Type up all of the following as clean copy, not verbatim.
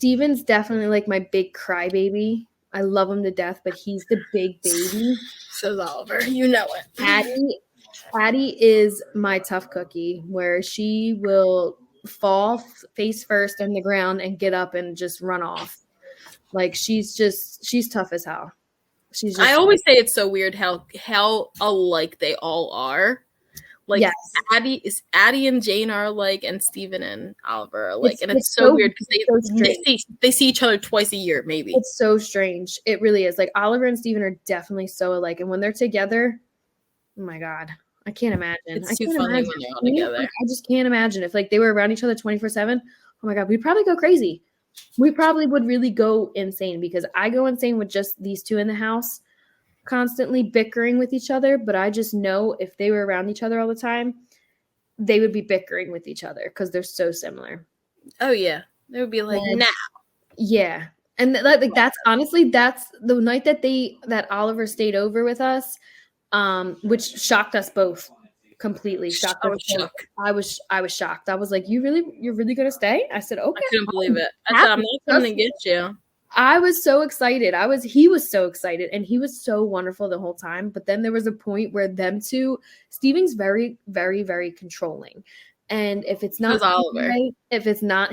Steven's definitely like my big crybaby. I love him to death, but he's the big baby. Says Oliver. You know it. Addie is my tough cookie, where she will fall face first on the ground and get up and just run off. Like she's tough as hell. She's just I always say it's so weird how alike they all are. Like yes. Addie and Jane are alike, and Steven and Oliver are alike, and it's so weird because they see each other twice a year, maybe. It's so strange. It really is. Like Oliver and Steven are definitely so alike, and when they're together, oh my god, I can't imagine. It's too funny when they're all together. Like, I just can't imagine if like they were around each other 24/7. Oh my god, we'd probably go crazy. We probably would really go insane because I go insane with just these two in the house, constantly bickering with each other. But I just know if they were around each other all the time, they would be bickering with each other because they're so similar. Oh yeah, they would be like, "Now." Yeah, and that's honestly that's the night that Oliver stayed over with us, which shocked us both. Completely shocked. I was shocked. I was like, you're really gonna stay? I said, okay. I couldn't believe it. I said, I'm not coming to get you. I was so excited. He was so excited, and he was so wonderful the whole time. But then there was a point where them two, Steven's very, very, very controlling. And if it's not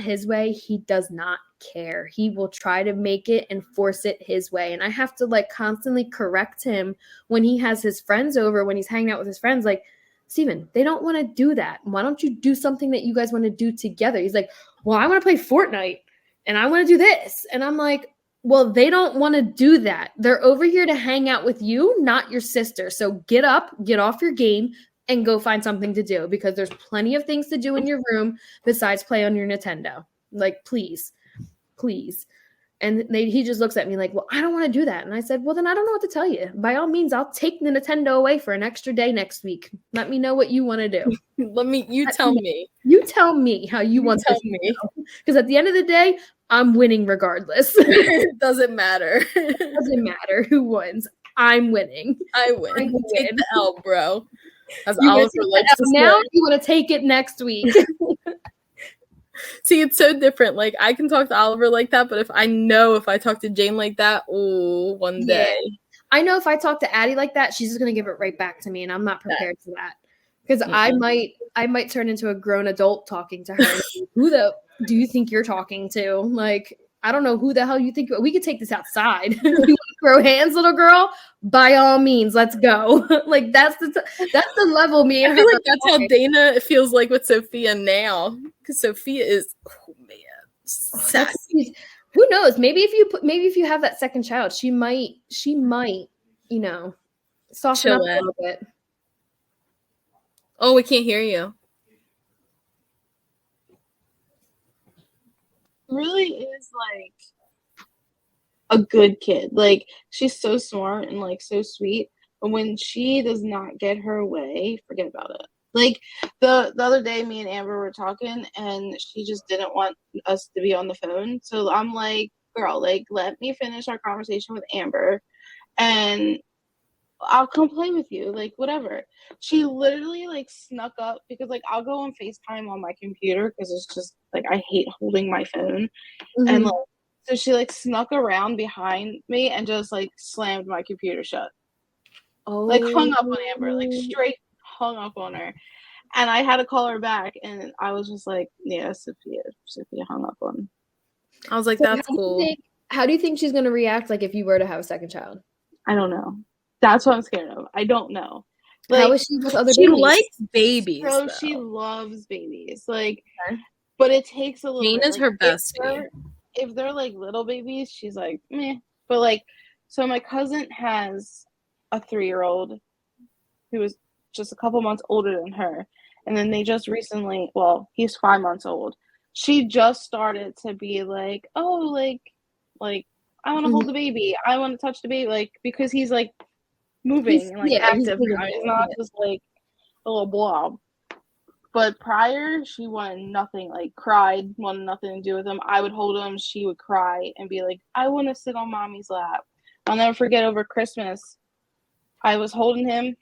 his way, he does not care. He will try to make it and force it his way. And I have to like constantly correct him when he has his friends over, when he's hanging out with his friends, like, Steven, they don't want to do that. Why don't you do something that you guys want to do together? He's like, well, I want to play Fortnite and I want to do this. And I'm like, well, they don't want to do that. They're over here to hang out with you, not your sister. So get up, get off your game, and go find something to do because there's plenty of things to do in your room besides play on your Nintendo. Like, please. And he just looks at me like, well, I don't want to do that. And I said, well, then I don't know what to tell you. By all means, I'll take the Nintendo away for an extra day next week. Let me know what you want to do. You tell me. You tell me how you want to me. Because at the end of the day, I'm winning regardless. It doesn't matter. It doesn't matter who wins. I'm winning. I win. Take the L, bro. As Oliver likes to say. Now you want to take it next week. See, it's so different. Like, I can talk to Oliver like that, but if I talk to Jane like that, one day. I know if I talk to Addie like that, she's just going to give it right back to me, and I'm not prepared for that. Because I might turn into a grown adult talking to her. Who do you think you're talking to? Like, I don't know who the hell you think. We could take this outside. You want to throw hands, little girl? By all means, let's go. Like that's the level me. I feel like that's how Dana feels like with Sophia now, because Sophia is sassy. Who knows? Maybe if you have that second child, she might soften up a little bit. Oh, we can't hear you. Really is like a good kid. Like she's so smart and like so sweet, but when she does not get her way, forget about it. Like the other day me and Amber were talking and she just didn't want us to be on the phone, so I'm like, girl, like let me finish our conversation with Amber and I'll come play with you, like whatever. She literally like snuck up because like I'll go on FaceTime on my computer because it's just like I hate holding my phone. And like so she like snuck around behind me and just like slammed my computer shut. Like hung up on Amber, like straight hung up on her. And I had to call her back and I was just like, yeah, Sophia hung up on. I was like, that's cool. How do you think she's gonna react like if you were to have a second child? I don't know. That's what I'm scared of. I don't know. Like, how is she with other babies? She likes babies. So she loves babies. Like, but it takes a little. Jane is her bestie. If they're like little babies, she's like meh. But like, so my cousin has a 3-year-old who is just a couple months older than her, and then they just recently. Well, he's 5 months old. She just started to be like, oh, like I want to hold the baby. I want to touch the baby, like because he's like. Moving and like active now. He's not just like a little blob. But prior, she wanted nothing, like cried, wanted nothing to do with him. I would hold him, she would cry and be like, I want to sit on mommy's lap. I'll never forget over Christmas, I was holding him.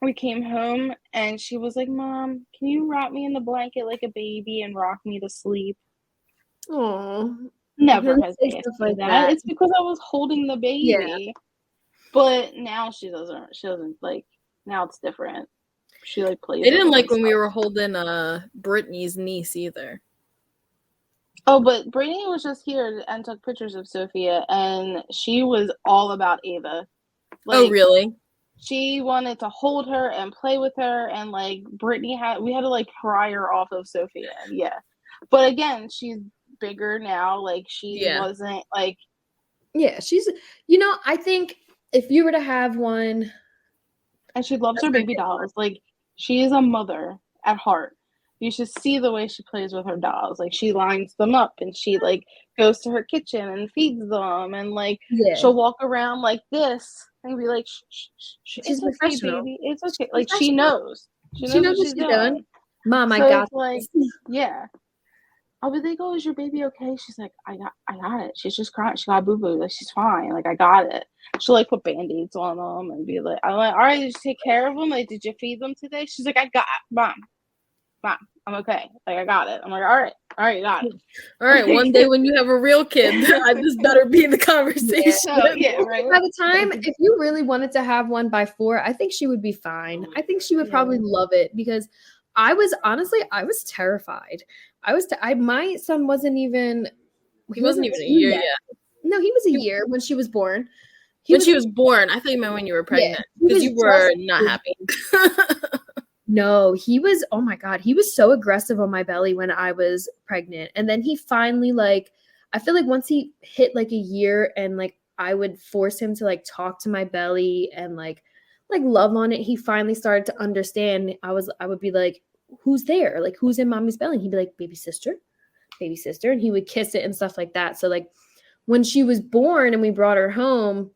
We came home and she was like, Mom, can you wrap me in the blanket like a baby and rock me to sleep? Aww. never has asked me that. It's because I was holding the baby. Yeah. But now she doesn't like, now it's different. She like plays. They didn't like when we were holding Brittany's niece either. Oh, but Brittany was just here and took pictures of Sophia, and she was all about Ava. Like, oh, really? She wanted to hold her and play with her, and like Brittany we had to like pry her off of Sophia. Yeah. But again, she's bigger now. Like she wasn't like. Yeah, she's, you know, I think if you were to have one. And she loves her baby dolls. Like, she is a mother at heart. You should see the way she plays with her dolls. Like, she lines them up and she, like, goes to her kitchen and feeds them. And, like, she'll walk around like this and be like, shh, shh, shh. She's it's okay, baby. It's okay. Like, she knows. She knows what she's doing. Mom, I got like, yeah. I'll be like, oh, is your baby okay? She's like, I got it. She's just crying. She got boo-boo. Like, she's fine. Like, I got it. She'll, like, put Band-Aids on them and be like, I'm like, all right, did you take care of them? Like, did you feed them today? She's like, Mom, I'm okay. Like, I got it. I'm like, all right, you got it. All right, one day when you have a real kid, this better be the conversation. Yeah, right. By the time, if you really wanted to have one by 4, I think she would be fine. I think she would probably love it because I was terrified. My son wasn't even. He wasn't even a year yet. No, he was a year when she was born. She was born, I thought you meant when you were pregnant because you were not happy. No, he was. Oh my God, he was so aggressive on my belly when I was pregnant, and then he finally I feel like once he hit like a year, and like I would force him to like talk to my belly and like love on it. He finally started to understand. I would be like, who's there? Like, who's in mommy's belly? And he'd be like, baby sister. And he would kiss it and stuff like that. So like when she was born and we brought her home,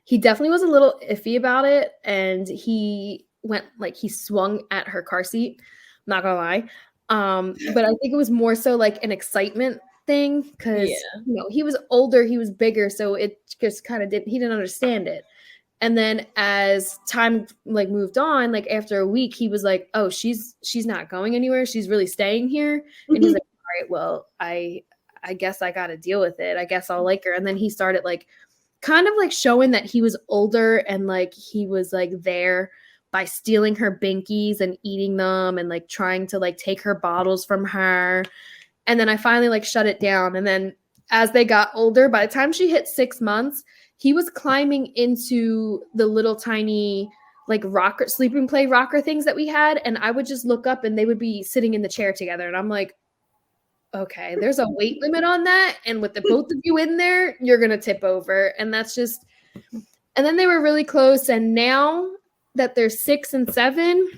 he definitely was a little iffy about it. And he swung at her car seat. I'm not gonna lie. But I think it was more so like an excitement thing because he was older, he was bigger. So it just kind of he didn't understand it. And then as time like moved on, like after a week, he was like, oh, she's not going anywhere. She's really staying here. And he's like, all right, well, I guess I got to deal with it. I guess I'll like her. And then he started like kind of like showing that he was older and like he was like there by stealing her binkies and eating them and like trying to like take her bottles from her. And then I finally like shut it down. And then as they got older, by the time she hit 6 months, he was climbing into the little tiny like sleeping play rocker things that we had. And I would just look up and they would be sitting in the chair together. And I'm like, okay, there's a weight limit on that. And with the both of you in there, you're going to tip over. And that's just, and then they were really close. And now that they're 6 and 7,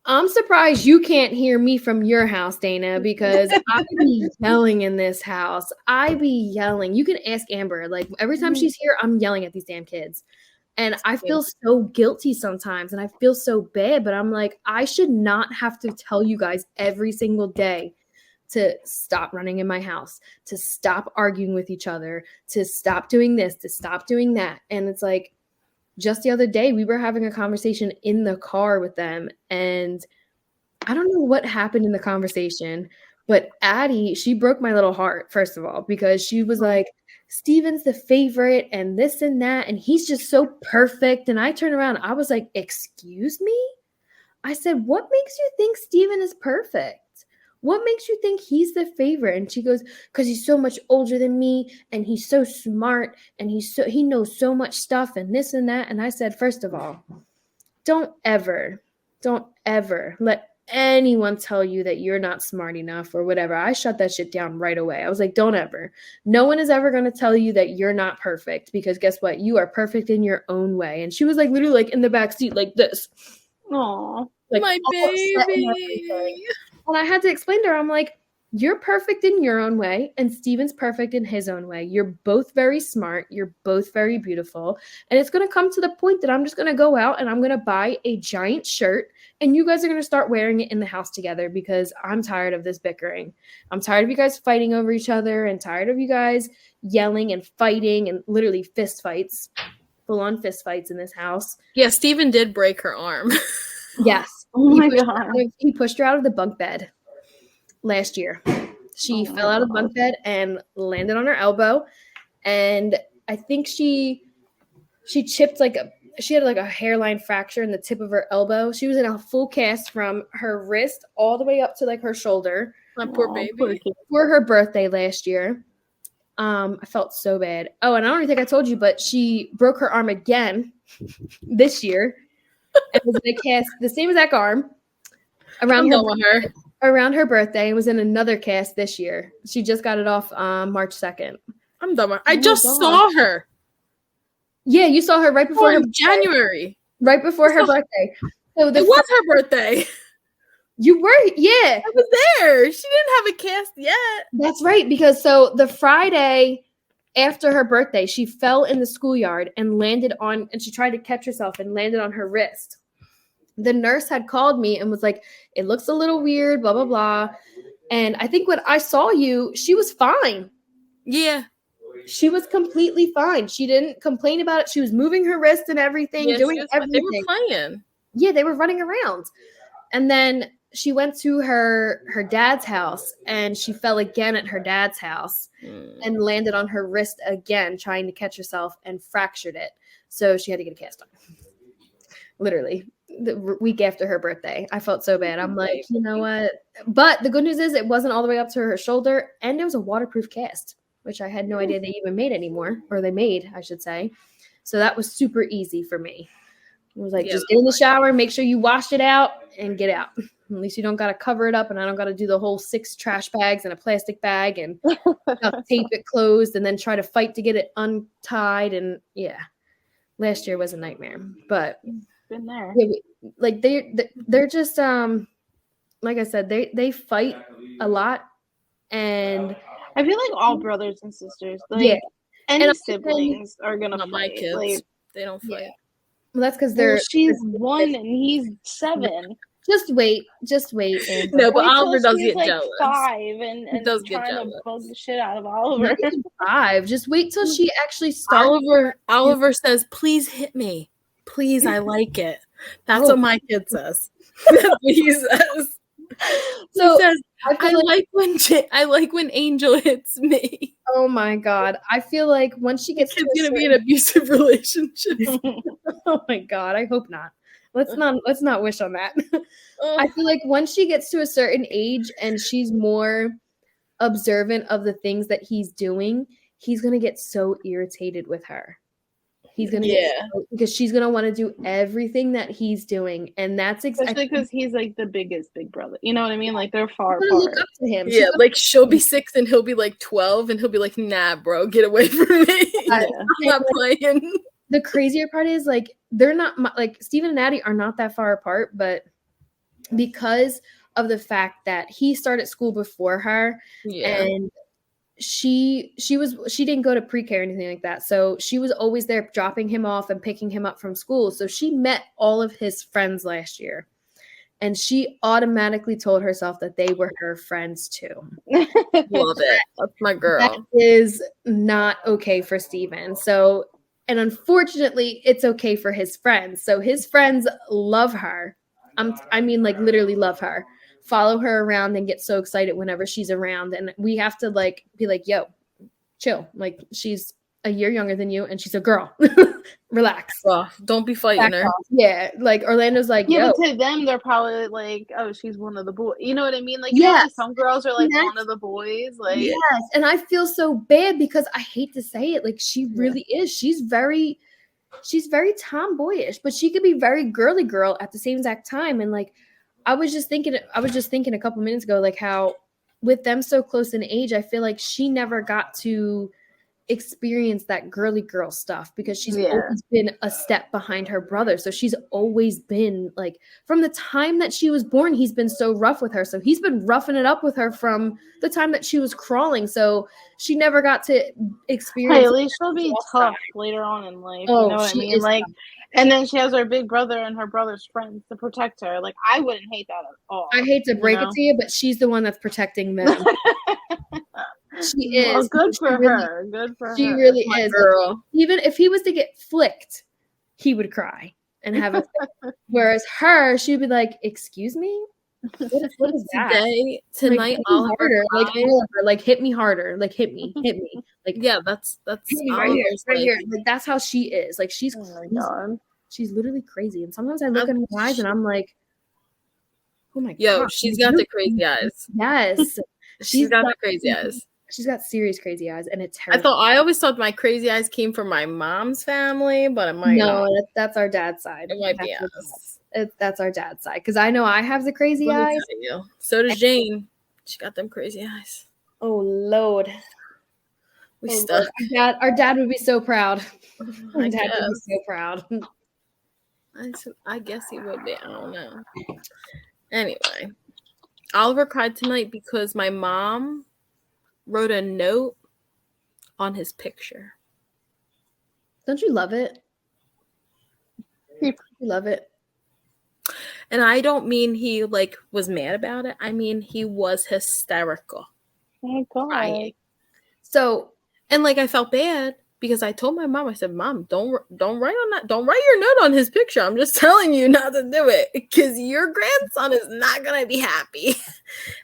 I'm surprised you can't hear me from your house, Dana, because I be yelling in this house. I be yelling. You can ask Amber. Like every time she's here, I'm yelling at these damn kids. And I feel so guilty sometimes and I feel so bad, but I'm like, I should not have to tell you guys every single day to stop running in my house, to stop arguing with each other, to stop doing this, to stop doing that. And it's like, just the other day, we were having a conversation in the car with them, and I don't know what happened in the conversation, but Addie, she broke my little heart, first of all, because she was like, Steven's the favorite and this and that, and he's just so perfect. And I turned around, I was like, excuse me? I said, what makes you think Steven is perfect? What makes you think he's the favorite? And she goes, because he's so much older than me and he's so smart and he knows so much stuff and this and that. And I said, first of all, don't ever let anyone tell you that you're not smart enough or whatever. I shut that shit down right away. I was like, don't ever. No one is ever going to tell you that you're not perfect because guess what? You are perfect in your own way. And she was like literally like in the back seat like this. Aw, like, my baby. And I had to explain to her, I'm like, you're perfect in your own way, and Steven's perfect in his own way. You're both very smart. You're both very beautiful. And it's going to come to the point that I'm just going to go out and I'm going to buy a giant shirt, and you guys are going to start wearing it in the house together because I'm tired of this bickering. I'm tired of you guys fighting over each other and tired of you guys yelling and fighting and literally fist fights, full-on fist fights in this house. Yeah, Steven did break her arm. Yes. Oh my God. He pushed her out of the bunk bed last year. She fell out of the bunk bed and landed on her elbow. And I think she chipped she had like a hairline fracture in the tip of her elbow. She was in a full cast from her wrist all the way up to like her shoulder. My poor baby. For her birthday last year. I felt so bad. Oh, and I don't even think I told you, but she broke her arm again this year. It was in a cast, the same exact arm, around her birthday. It was in another cast this year. She just got it off March 2nd. I'm done. I just saw her. Yeah, you saw her right before her January. Right before her birthday. So it was her birthday. You were, yeah. I was there. She didn't have a cast yet. That's right, because so the Friday after her birthday, she fell in the schoolyard and she tried to catch herself and landed on her wrist. The nurse had called me and was like, it looks a little weird, blah, blah, blah. And I think when I saw you, she was fine. Yeah. She was completely fine. She didn't complain about it. She was moving her wrist and everything, doing everything. They were playing. Yeah, they were running around. And then she went to her dad's house and she fell again at her dad's house and landed on her wrist again, trying to catch herself and fractured it. So she had to get a cast on. Literally the week after her birthday. I felt so bad. I'm like, you know what? But the good news is it wasn't all the way up to her shoulder and it was a waterproof cast, which I had no idea they even made anymore, or they made, I should say. So that was super easy for me. It was like, just get in the shower, make sure you wash it out and get out. At least you don't got to cover it up and I don't got to do the whole 6 trash bags and a plastic bag and tape it closed and then try to fight to get it untied. And yeah, last year was a nightmare, but been there. Yeah, like they're just, like I said, they fight a lot. And I feel like all brothers and sisters, like any siblings are going to fight. My kids, like, they don't fight. Yeah. Well, that's because she's 1 and he's 7. Just wait. And no, but Oliver does get like jealous. 5 and does trying get jealous. to bug the shit out of Oliver. 5. Just wait till she actually starts. Oliver says, "Please hit me, please. I like it." That's what my kid says. That's what he says. So he says, I like when Angel hits me. Oh my god! I feel like once she gets to it's gonna be an abusive relationship. Oh my god! I hope not. Let's not wish on that. I feel like once she gets to a certain age and she's more observant of the things that he's doing, he's gonna get so irritated with her. He's gonna because she's gonna want to do everything that he's doing, and that's especially because he's like the biggest big brother. You know what I mean? Like they're far apart. Look up to him. Yeah, like she'll be 6 and he'll be like 12, and he'll be like, "Nah, bro, get away from me. I'm not playing." The crazier part is like they're not like Steven and Addie are not that far apart, but because of the fact that he started school before her, and she didn't go to pre-K or anything like that, so she was always there dropping him off and picking him up from school. So she met all of his friends last year, and she automatically told herself that they were her friends too. Love it. That's my girl. That is not okay for Steven. So, and unfortunately, it's okay for his friends. So his friends love her. I mean, like literally love her. Follow her around and get so excited whenever she's around. And we have to like be like, yo, chill. Like she's a year younger than you and she's a girl. Relax. Well, don't be fighting her. Yeah. Like Orlando's like, yeah, yo. but to them, they're probably like, oh, she's one of the boys. You know what I mean? Like, some girls are like one of the boys. Like, yes. And I feel so bad because I hate to say it. Like she really is. She's very tomboyish, but she could be very girly girl at the same exact time. And like, I was just thinking a couple minutes ago, like how with them so close in age, I feel like she never got to experience that girly girl stuff because she's always been a step behind her brother. So she's always been like, from the time that she was born, he's been so rough with her. So he's been roughing it up with her from the time that she was crawling. So she never got to experience. Hey, at least she'll be tough later on in life. You know what I mean? Like, and then she has her big brother and her brother's friends to protect her. Like, I wouldn't hate that at all. I hate to break it to you, but she's the one that's protecting them. She is. Well, good for her. Good for her. She really My is. girl. Even if he was to get flicked, he would cry and have a fit. Whereas her, she'd be like, "Excuse me? What is that? Tonight, Oliver, like hit me harder, like hit me. Like yeah, that's right here, right here. Like that's how she is. Like she's literally crazy. And sometimes I look in her eyes and I'm like, oh my god, she's got the crazy eyes. Yes, she's got the crazy eyes. She's got serious crazy eyes, and it's terrible. I always thought my crazy eyes came from my mom's family, but it might not. That's our dad's side. It might be us. That's our dad's side because I know I have the crazy eyes. So does Jane. She got them crazy eyes. Oh Lord, we stuck. Lord. Our dad would be so proud. Our dad would be so proud. I guess he would be. I don't know. Anyway, Oliver cried tonight because my mom wrote a note on his picture. Don't you love it? You love it. And I don't mean he was mad about it. I mean he was hysterical. Oh my god. Crying. So, and I felt bad because I told my mom, I said, Mom, don't write on that. Don't write your note on his picture. I'm just telling you not to do it because your grandson is not going to be happy.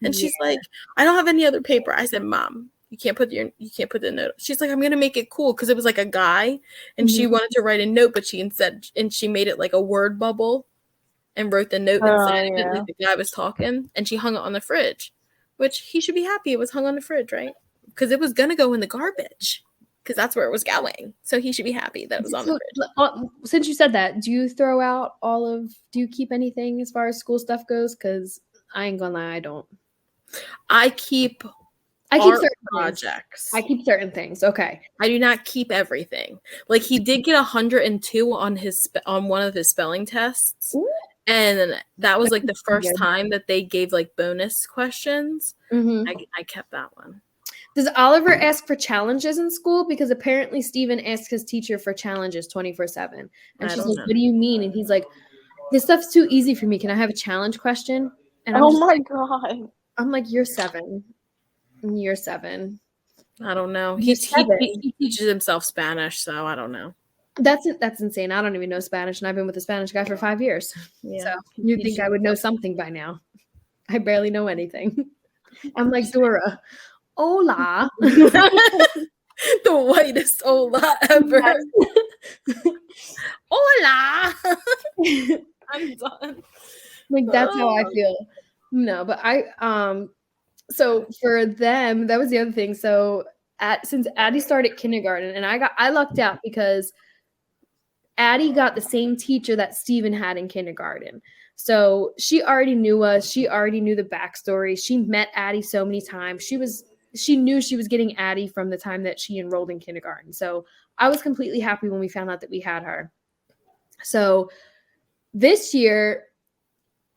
And she's like, I don't have any other paper. I said, Mom, you can't put the note. She's like, I'm going to make it cool because it was a guy and she wanted to write a note, but she made it like a word bubble and wrote the note inside of it like the guy was talking, and she hung it on the fridge, which he should be happy it was hung on the fridge, right? Because it was going to go in the garbage. Because that's where it was going. So he should be happy that it was on the fridge. Since you said that, do you keep anything as far as school stuff goes? Because I ain't gonna lie, I don't. I keep certain projects. I keep certain things. Okay. I do not keep everything. He did get 102 on one of his spelling tests. Ooh. And that was the first time that they gave bonus questions. Mm-hmm. I kept that one. Does Oliver ask for challenges in school? Because apparently Steven asked his teacher for challenges 24/7. And she's like, what do you mean? And he's like, this stuff's too easy for me. Can I have a challenge question? And my God. I'm like, you're 7. You're 7. I don't know. He teaches himself Spanish, so I don't know. That's insane. I don't even know Spanish, and I've been with a Spanish guy for 5 years. Yeah. So you'd think I would know something by now. I barely know anything. I'm like Dora. Hola. The whitest hola ever. Hola. I'm done. That's how I feel. No, but so for them, that was the other thing. So since Addie started kindergarten, and I lucked out because Addie got the same teacher that Steven had in kindergarten. So she already knew us. She already knew the backstory. She met Addie so many times. She knew she was getting Addie from the time that she enrolled in kindergarten. So I was completely happy when we found out that we had her. So this year,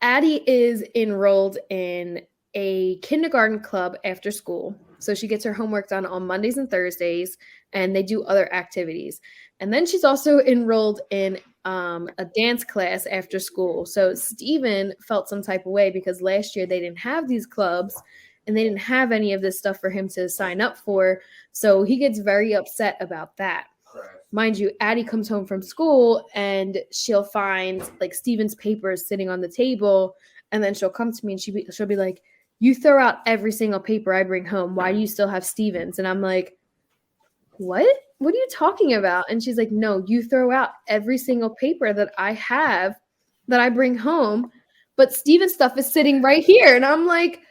Addie is enrolled in a kindergarten club after school. So she gets her homework done on Mondays and Thursdays, and they do other activities. And then she's also enrolled in a dance class after school. So Steven felt some type of way because last year they didn't have these clubs and they didn't have any of this stuff for him to sign up for. So he gets very upset about that. Mind you, Addie comes home from school and she'll find Steven's papers sitting on the table. And then she'll come to me and she'll be like, you throw out every single paper I bring home. Why do you still have Steven's? And I'm like, what? What are you talking about? And she's like, no, you throw out every single paper that I have that I bring home. But Steven's stuff is sitting right here. And I'm like,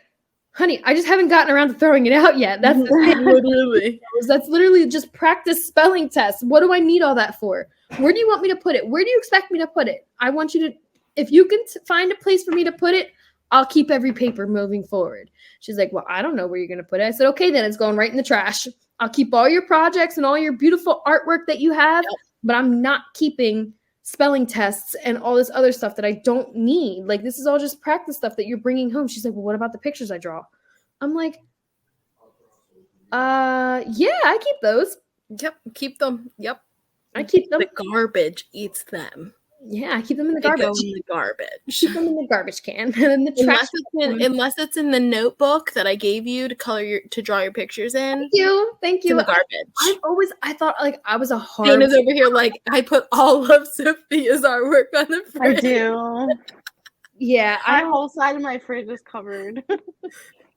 honey, I just haven't gotten around to throwing it out yet. That's literally. That's literally just practice spelling tests. What do I need all that for? Where do you want me to put it? Where do you expect me to put it? I want you to, if you can find a place for me to put it, I'll keep every paper moving forward. She's like, well, I don't know where you're going to put it. I said, okay, then it's going right in the trash. I'll keep all your projects and all your beautiful artwork that you have, but I'm not keeping spelling tests and all this other stuff that I don't need. This is all just practice stuff that you're bringing home. She's like, well, what about the pictures I draw? I'm like, yeah, I keep those. Yep, keep them. Yep. I keep them. The garbage eats them. Yeah, I keep them in the garbage. They go in the garbage. Keep them in the garbage can and in the trash. Unless it's in the notebook that I gave you to draw your pictures in. Thank you. In the garbage. I thought I was a hard. Dana's over here I put all of Sophia's artwork on the fridge. I do. Yeah, My whole side of my fridge is covered.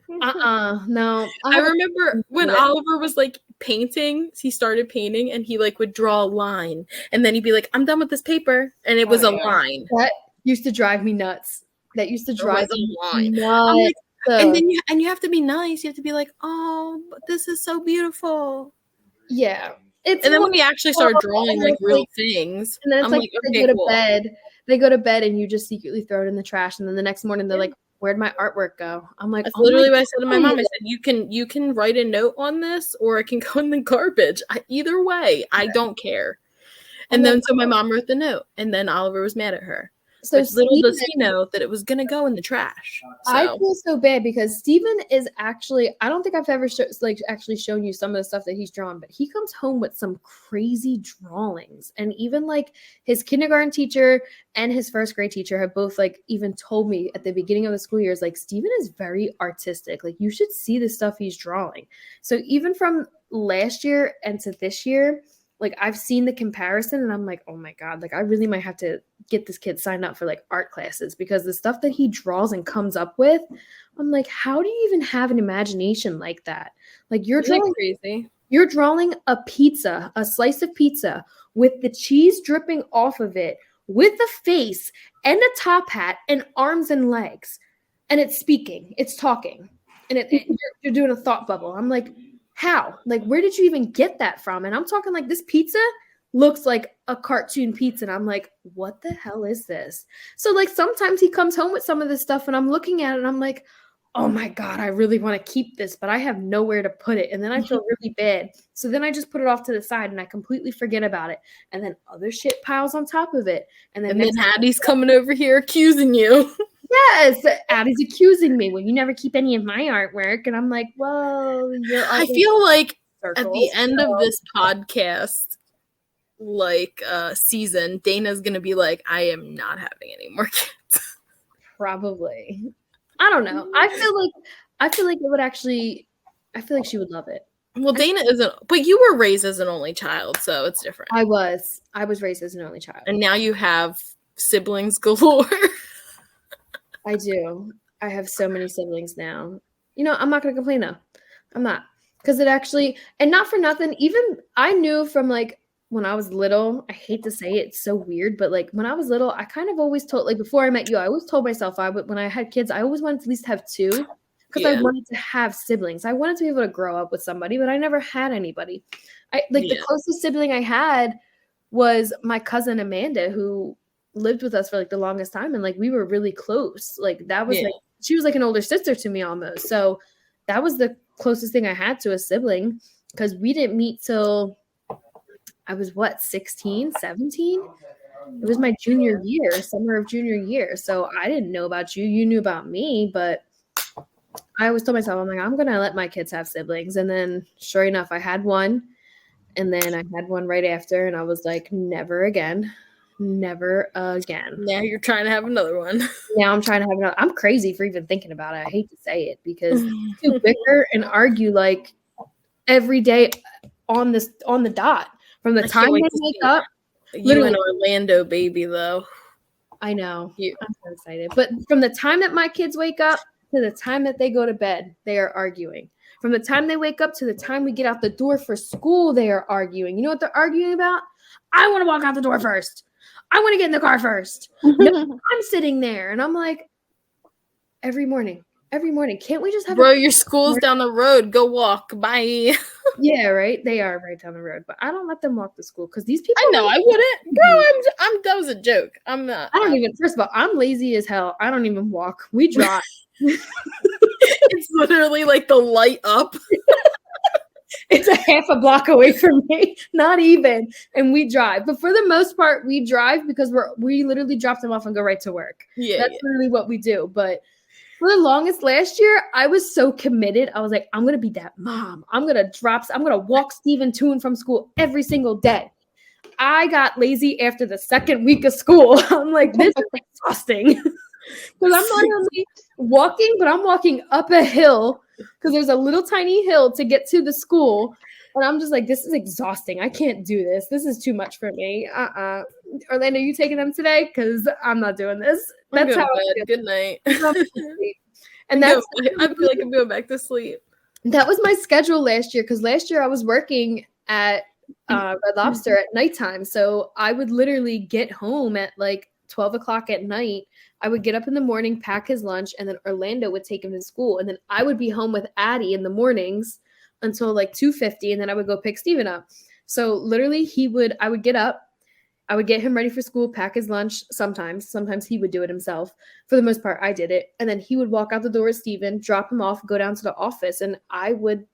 No. I remember when Oliver was like painting, he started painting and he like would draw a line and then he'd be like, I'm done with this paper. And it was a line. That used to drive me nuts. That used to drive me nuts. I'm like, and then you have to be nice. You have to be like, oh, but this is so beautiful. Yeah. And then when we actually start drawing like real things, and then it's I'm like okay, they go to bed. They go to bed and you just secretly throw it in the trash. And then the next morning they're like, where'd my artwork go? I'm like, that's literally what I said to my mom. I said, you can write a note on this or it can go in the garbage. Either way, I don't care. And then so my mom wrote the note and then Oliver was mad at her. So little does he know that it was going to go in the trash. So. I feel so bad because Steven is actually, I don't think I've ever actually shown you some of the stuff that he's drawn, but he comes home with some crazy drawings. And even like his kindergarten teacher and his first grade teacher have both like even told me at the beginning of the school year is like, Steven is very artistic. Like you should see the stuff he's drawing. So even from last year and to this year, like I've seen the comparison and I'm like, oh my God, like I really might have to get this kid signed up for like art classes because the stuff that he draws and comes up with, I'm like, how do you even have an imagination like that? Like you're drawing crazy. You're drawing a pizza, a slice of pizza with the cheese dripping off of it, with a face and a top hat and arms and legs. And it's speaking, it's talking, and you're doing a thought bubble. I'm like, how? Like, where did you even get that from? And I'm talking like this pizza looks like a cartoon pizza. And I'm like, what the hell is this? So like sometimes he comes home with some of this stuff and I'm looking at it and I'm like, oh my God, I really want to keep this, but I have nowhere to put it. And then I feel really bad. So then I just put it off to the side and I completely forget about it. And then other shit piles on top of it. And then Hattie's coming over here accusing you. Yes, Addie's accusing me. Well, you never keep any of my artwork. And I'm like, well, I feel like at the end of this podcast, like season, Dana's gonna be like, I am not having any more kids. Probably. I don't know. I feel like it would actually, I feel like she would love it. Well, Dana isn't, but you were raised as an only child, so it's different. I was raised as an only child. And now you have siblings galore. I do. I have so many siblings now. You know, I'm not going to complain though. I'm not. Because it actually, and not for nothing, even I knew from like when I was little, I hate to say it, it's so weird, but like when I was little, I kind of always told, like before I met you, I always told myself when I had kids, I always wanted to at least have two because I wanted to have siblings. I wanted to be able to grow up with somebody, but I never had anybody. The closest sibling I had was my cousin Amanda, who lived with us for like the longest time. And like, we were really close. Like that was like, she was like an older sister to me almost. So that was the closest thing I had to a sibling because we didn't meet till I was 16, 17. It was my junior year, summer of junior year. So I didn't know about you. You knew about me, but I always told myself, I'm like, I'm going to let my kids have siblings. And then sure enough, I had one. And then I had one right after. And I was like, never again. Never again. Now you're trying to have another one. Now I'm trying to have another. I'm crazy for even thinking about it. I hate to say it because you bicker and argue like every day on the dot. From the time they wake up. You and Orlando baby though. I know. I'm so excited. But from the time that my kids wake up to the time that they go to bed, they are arguing. From the time they wake up to the time we get out the door for school, they are arguing. You know what they're arguing about? I want to walk out the door first. I want to get in the car first. No, I'm sitting there. And I'm like, every morning, can't we just have your school's down the road. Go walk. Bye. Yeah, right. They are right down the road. But I don't let them walk to school because these people. I know, I wouldn't. Girl, that was a joke. I'm not. I don't even, first of all, I'm lazy as hell. I don't even walk. We drive. It's literally like the light up. It's a half a block away from me, not even, and we drive. But for the most part, we drive because we literally drop them off and go right to work. Yeah, that's literally what we do. But for the longest last year, I was so committed. I was like, I'm gonna be that mom. I'm gonna walk Steven to and from school every single day. I got lazy after the second week of school. I'm like, this is exhausting because I'm not only walking, but I'm walking up a hill. Because there's a little tiny hill to get to the school. And I'm just like, this is exhausting. I can't do this. This is too much for me. Orlando, you taking them today? Because I'm not doing this. That's how I feel. Good night. And that's I feel like I'm going back to sleep. That was my schedule last year, because last year I was working at Red Lobster at nighttime. So I would literally get home at like 12 o'clock at night. I would get up in the morning, pack his lunch, and then Orlando would take him to school. And then I would be home with Addie in the mornings until like 2:50, and then I would go pick Steven up. So literally I would get up, I would get him ready for school, pack his lunch. Sometimes he would do it himself. For the most part, I did it. And then he would walk out the door with Steven, drop him off, go down to the office, and I would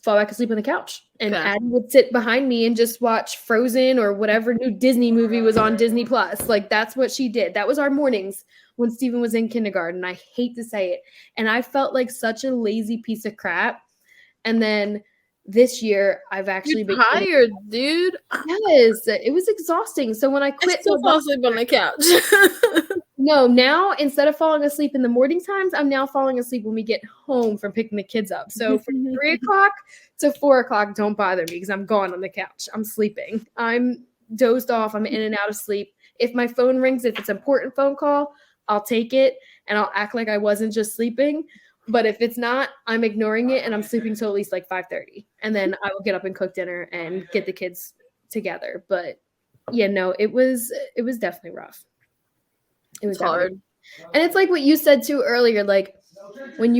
fall back asleep on the couch. And Addie would sit behind me and just watch Frozen or whatever new Disney movie was on Disney Plus. Like, that's what she did. That was our mornings when Steven was in kindergarten. I hate to say it. And I felt like such a lazy piece of crap. And then this year, I've actually been tired, dude. Yes, it was exhausting. So when I quit, I still fall asleep on the couch. No, now instead of falling asleep in the morning times, I'm now falling asleep when we get home from picking the kids up. So from 3 o'clock to 4 o'clock, don't bother me because I'm gone on the couch. I'm sleeping. I'm dozed off. I'm in and out of sleep. If my phone rings, if it's an important phone call, I'll take it and I'll act like I wasn't just sleeping. But if it's not, I'm ignoring it and I'm sleeping till at least like 5:30. And then I will get up and cook dinner and get the kids together. But yeah, no, it was definitely rough. It was hard. And it's like what you said too earlier, like when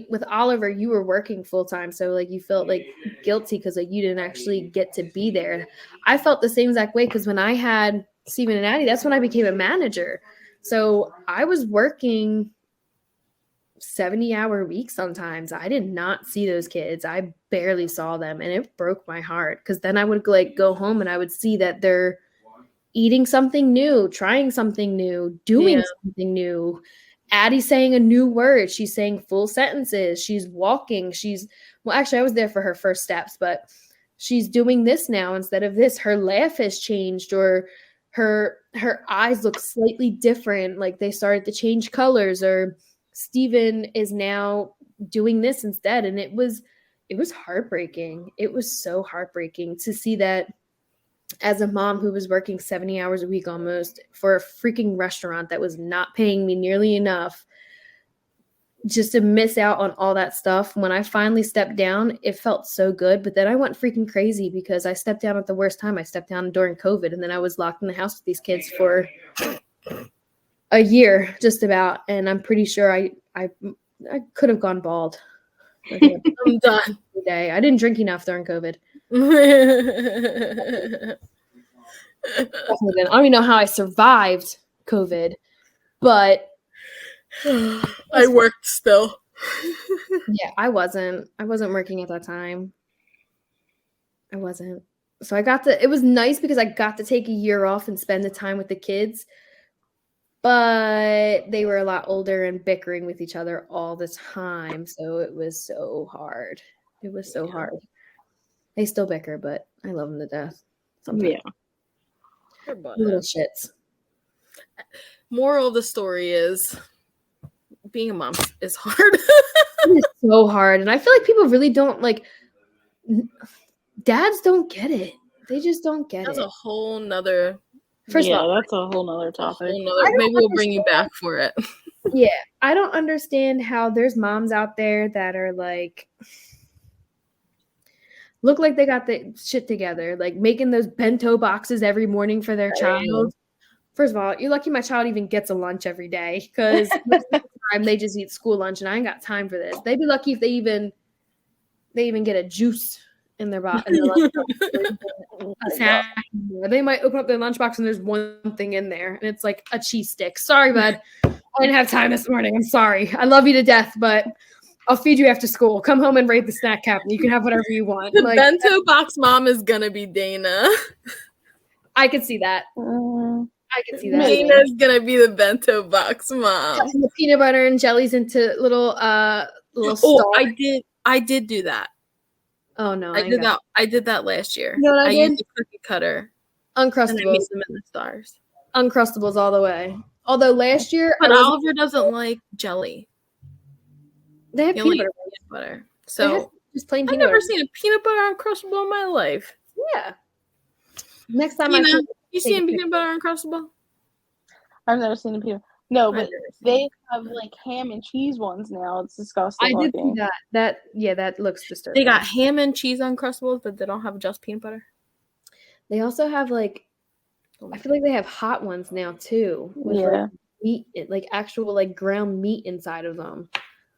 with Oliver, you were working full time. So like you felt like guilty because like you didn't actually get to be there. I felt the same exact way because when I had Steven and Addie, that's when I became a manager. So I was working 70-hour weeks sometimes. I did not see those kids. I barely saw them, and it broke my heart because then I would like go home and I would see that they're eating something new, trying something new, doing something new. Addie saying a new word. She's saying full sentences. She's walking. Well, actually, I was there for her first steps, but she's doing this now instead of this. Her laugh has changed, or her eyes look slightly different. Like they started to change colors, or Steven is now doing this instead. And it was heartbreaking. It was so heartbreaking to see that as a mom who was working 70 hours a week almost for a freaking restaurant that was not paying me nearly enough, just to miss out on all that stuff. When I finally stepped down, it felt so good. But then I went freaking crazy because I stepped down at the worst time. I stepped down during COVID, and then I was locked in the house with these kids for a year just about. And I'm pretty sure I could have gone bald. I'm done. I didn't drink enough during COVID. I don't even know how I survived COVID, but I worked still. Yeah, I wasn't working at that time. I wasn't. So it was nice because I got to take a year off and spend the time with the kids, but they were a lot older and bickering with each other all the time. So it was so hard. It was so hard. They still bicker, but I love them to death. Sometimes. Yeah. Little shits. Moral of the story is being a mom is hard. It's so hard. And I feel like people really don't dads don't get it. They just don't get That's it. a whole nother. First of all, that's a whole nother topic. Maybe we'll bring you back for it. Yeah. I don't understand how there's moms out there that are like, look like they got the shit together, like making those bento boxes every morning for their child. First of all, you're lucky my child even gets a lunch every day because most of the time they just eat school lunch, and I ain't got time for this. They'd be lucky if they even get a juice in their lunch box. They might open up their lunchbox and there's one thing in there, and it's like a cheese stick. Sorry, bud. I didn't have time this morning. I'm sorry. I love you to death, but I'll feed you after school. Come home and rate the snack cabinet. You can have whatever you want. The bento box mom is gonna be Dana. I could see that. I can see that. Dana's gonna be the bento box mom. The peanut butter and jellies into little I did do that. Oh no, I did that last year. You know what I did? used a cookie cutter. Uncrustables. And I made them in the stars. Uncrustables all the way. Although last year, but Oliver doesn't like jelly. They have peanut butter. So just plain I've peanut butter. never seen a peanut butter uncrustable in my life. Yeah. Next time you seen peanut butter uncrustable? I've never seen a peanut. No, but they have like ham and cheese ones now. It's disgusting. I did see that. That looks disturbing. They got ham and cheese uncrustables, but they don't have just peanut butter. They also have like, I feel like they have hot ones now too. With like meat, like actual like ground meat inside of them.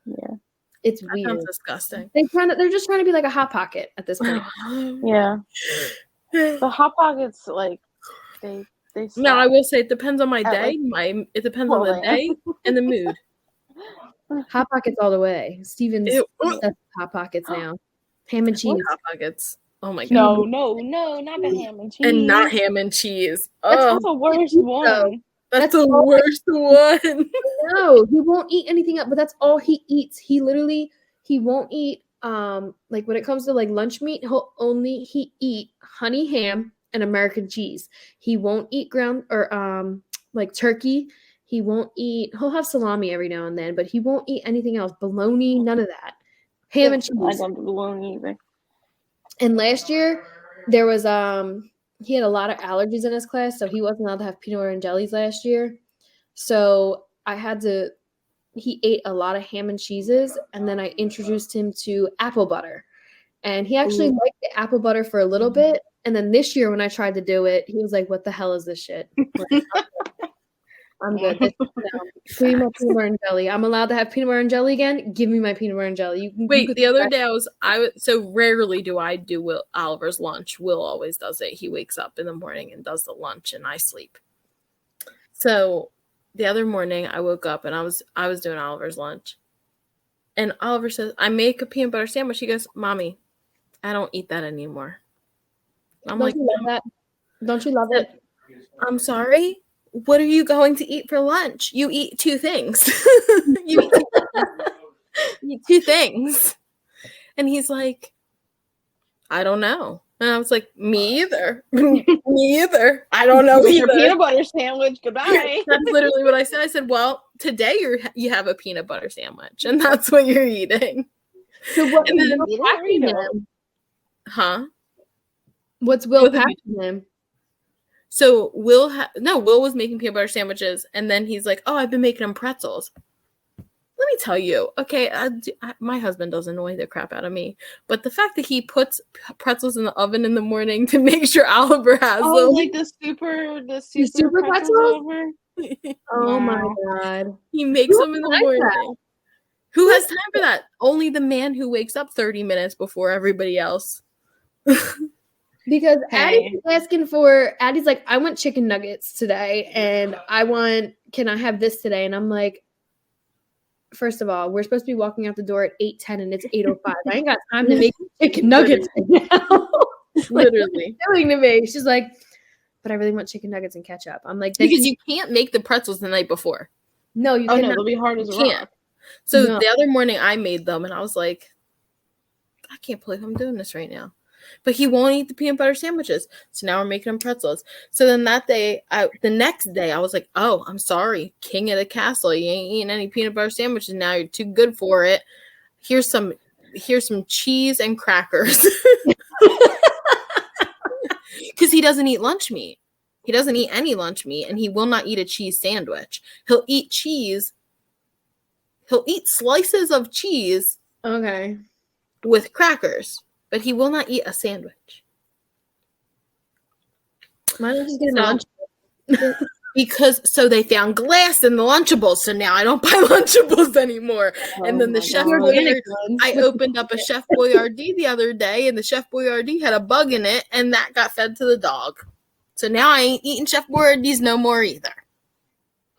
Yeah. It's that weird. Sounds disgusting. They're just trying to be like a Hot Pocket at this point. Yeah. The Hot Pockets, like, they No, I will say it depends on my day. Like, it depends on the day and the mood. Hot Pockets all the way. Steven's Hot Pockets now. Ham and cheese. Hot Pockets. Oh my god. No, not the ham and cheese. And not ham and cheese. That's the worst one. That's the worst one. No, he won't eat anything else, but that's all he eats. He won't eat like when it comes to like lunch meat, he'll only eat honey ham and American cheese. He won't eat ground or like turkey. He'll have salami every now and then, but he won't eat anything else. Bologna, none of that. Ham and cheese. I don't do bologna either. And last year there was he had a lot of allergies in his class, so he wasn't allowed to have peanut butter and jellies last year. So he ate a lot of ham and cheeses, and then I introduced him to apple butter. And he actually liked the apple butter for a little bit. And then this year when I tried to do it, he was like, what the hell is this shit? Like, I'm good. Give me my peanut butter and jelly. I'm allowed to have peanut butter and jelly again. Give me my peanut butter and jelly. The other day so rarely do I do Will Oliver's lunch. Will always does it. He wakes up in the morning and does the lunch, and I sleep. So the other morning I woke up and I was doing Oliver's lunch, and Oliver says, "I make a peanut butter sandwich." He goes, "Mommy, I don't eat that anymore." I'm Don't you love that? Don't you love it? I'm sorry. What are you going to eat for lunch? You eat two things. You eat two things. And he's like, I don't know. And I was like, me either. Me either. I don't know either. Your peanut butter sandwich. Goodbye. That's literally what I said. I said, well, today you have a peanut butter sandwich, and that's what you're eating. So what? And then, what's Will packing him? So Will was making peanut butter sandwiches, and then he's like, "Oh, I've been making them pretzels." Let me tell you, okay, my husband does annoy the crap out of me, but the fact that he puts pretzels in the oven in the morning to make sure Oliver has them, like the super pretzels. Oh my god, he makes them in the morning. Who has time for that? Only the man who wakes up 30 minutes before everybody else. Because Addie's like, I want chicken nuggets today, and can I have this today? And I'm like, first of all, we're supposed to be walking out the door at 8:10 and it's 8:05. I ain't got time to make chicken nuggets right now. Literally. Doing to me. She's like, but I really want chicken nuggets and ketchup. I'm like, because you can't make the pretzels the night before. No, you can't. They'll be hard as a rock. So the other morning I made them, and I was like, I can't believe I'm doing this right now. But he won't eat the peanut butter sandwiches. So now we're making him pretzels. So then the next day, I was like, oh, I'm sorry. King of the castle. You ain't eating any peanut butter sandwiches now. You're too good for it. Here's some cheese and crackers. Because he doesn't eat lunch meat. He doesn't eat any lunch meat, and he will not eat a cheese sandwich. He'll eat cheese. He'll eat slices of cheese. Okay. With crackers. But he will not eat a sandwich. Why don't you get lunch? Because they found glass in the Lunchables, so now I don't buy Lunchables anymore. And then the Chef Boyardee, I opened up a Chef Boyardee the other day, and the Chef Boyardee had a bug in it, and that got fed to the dog. So now I ain't eating Chef Boyardees no more either.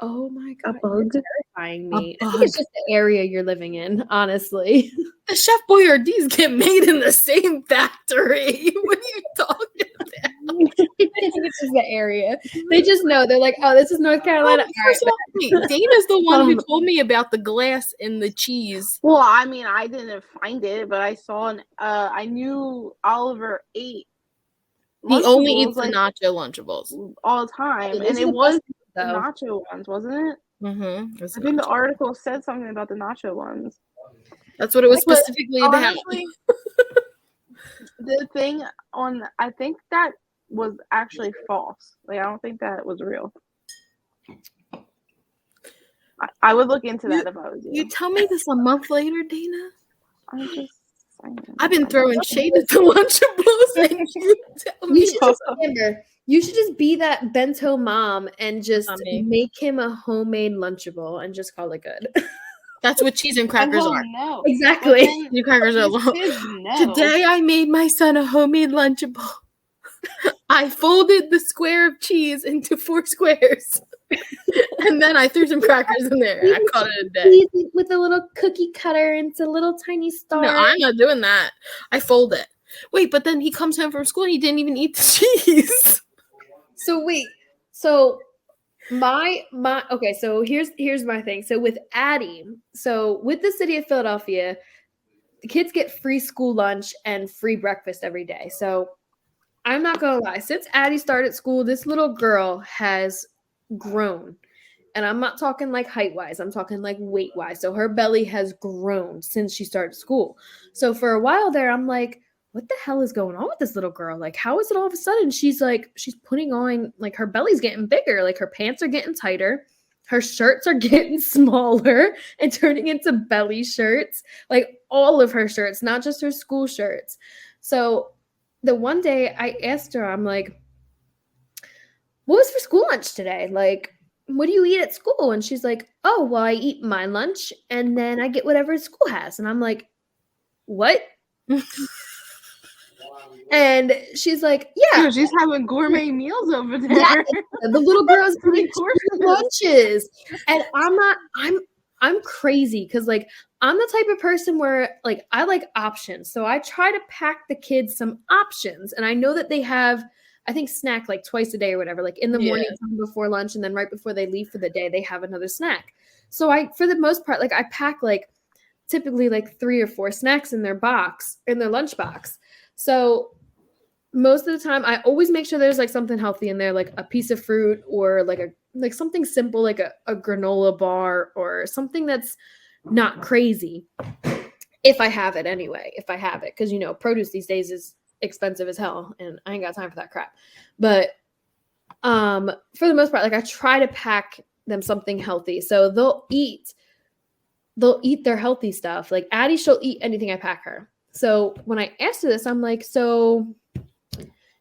Oh my god, you're terrifying me. I think it's just the area you're living in, honestly. The Chef Boyardees get made in the same factory. What are you talking about? I think it's just the area. They just know. They're like, oh, this is North Carolina. Dana's the one who told me about the glass in the cheese. Well, I mean, I didn't find it, but I saw I knew Oliver ate. He only eats the nacho Lunchables all the time, and it was the nacho ones, wasn't it? Mm-hmm. I think the article said something about the nacho ones. That's what it was specifically about. Honestly, the thing I think that was actually false. Like, I don't think that was real. I would look into that if I was you. You tell me this a month later, Dana? I'm just saying. I've been throwing shade at the Lunchables, and you tell me. You should just be that bento mom and just make him a homemade Lunchable and just call it good. That's what cheese and crackers are. No. Exactly. Cheese and crackers are long. Today I made my son a homemade Lunchable. I folded the square of cheese into 4 squares. And then I threw some crackers in there. I called it a day. With a little cookie cutter into little tiny stars. No, I'm not doing that. I fold it. Wait, but then he comes home from school and he didn't even eat the cheese. So wait. So my okay, so here's my thing. So with Addie, so with the city of Philadelphia, the kids get free school lunch and free breakfast every day. So I'm not gonna lie, since Addie started school, this little girl has grown. And I'm not talking like height-wise, I'm talking like weight-wise. So her belly has grown since she started school. So for a while there, I'm like, what the hell is going on with this little girl? Like, how is it all of a sudden she's putting on, like, her belly's getting bigger, like her pants are getting tighter, her shirts are getting smaller and turning into belly shirts, like all of her shirts, not just her school shirts. So the one day I asked her, I'm like, what was for school lunch today? Like, what do you eat at school? And she's like, oh, well, I eat my lunch and then I get whatever school has. And I'm like, what? And she's like, yeah. She's having gourmet meals over there. Yeah, the little girl's eating lunches. And I'm crazy because, like, I'm the type of person where, like, I like options. So I try to pack the kids some options. And I know that they have, I think, snack like twice a day or whatever, like in the morning time before lunch, and then right before they leave for the day, they have another snack. So I, for the most part, like, I pack like typically like 3 or 4 snacks in their lunch box. So most of the time I always make sure there's like something healthy in there, like a piece of fruit or like something simple, like a granola bar or something that's not crazy. If I have it anyway, because, you know, produce these days is expensive as hell and I ain't got time for that crap. But for the most part, like, I try to pack them something healthy. So they'll eat their healthy stuff. Like Addie, she'll eat anything I pack her. So when I asked her this, I'm like, so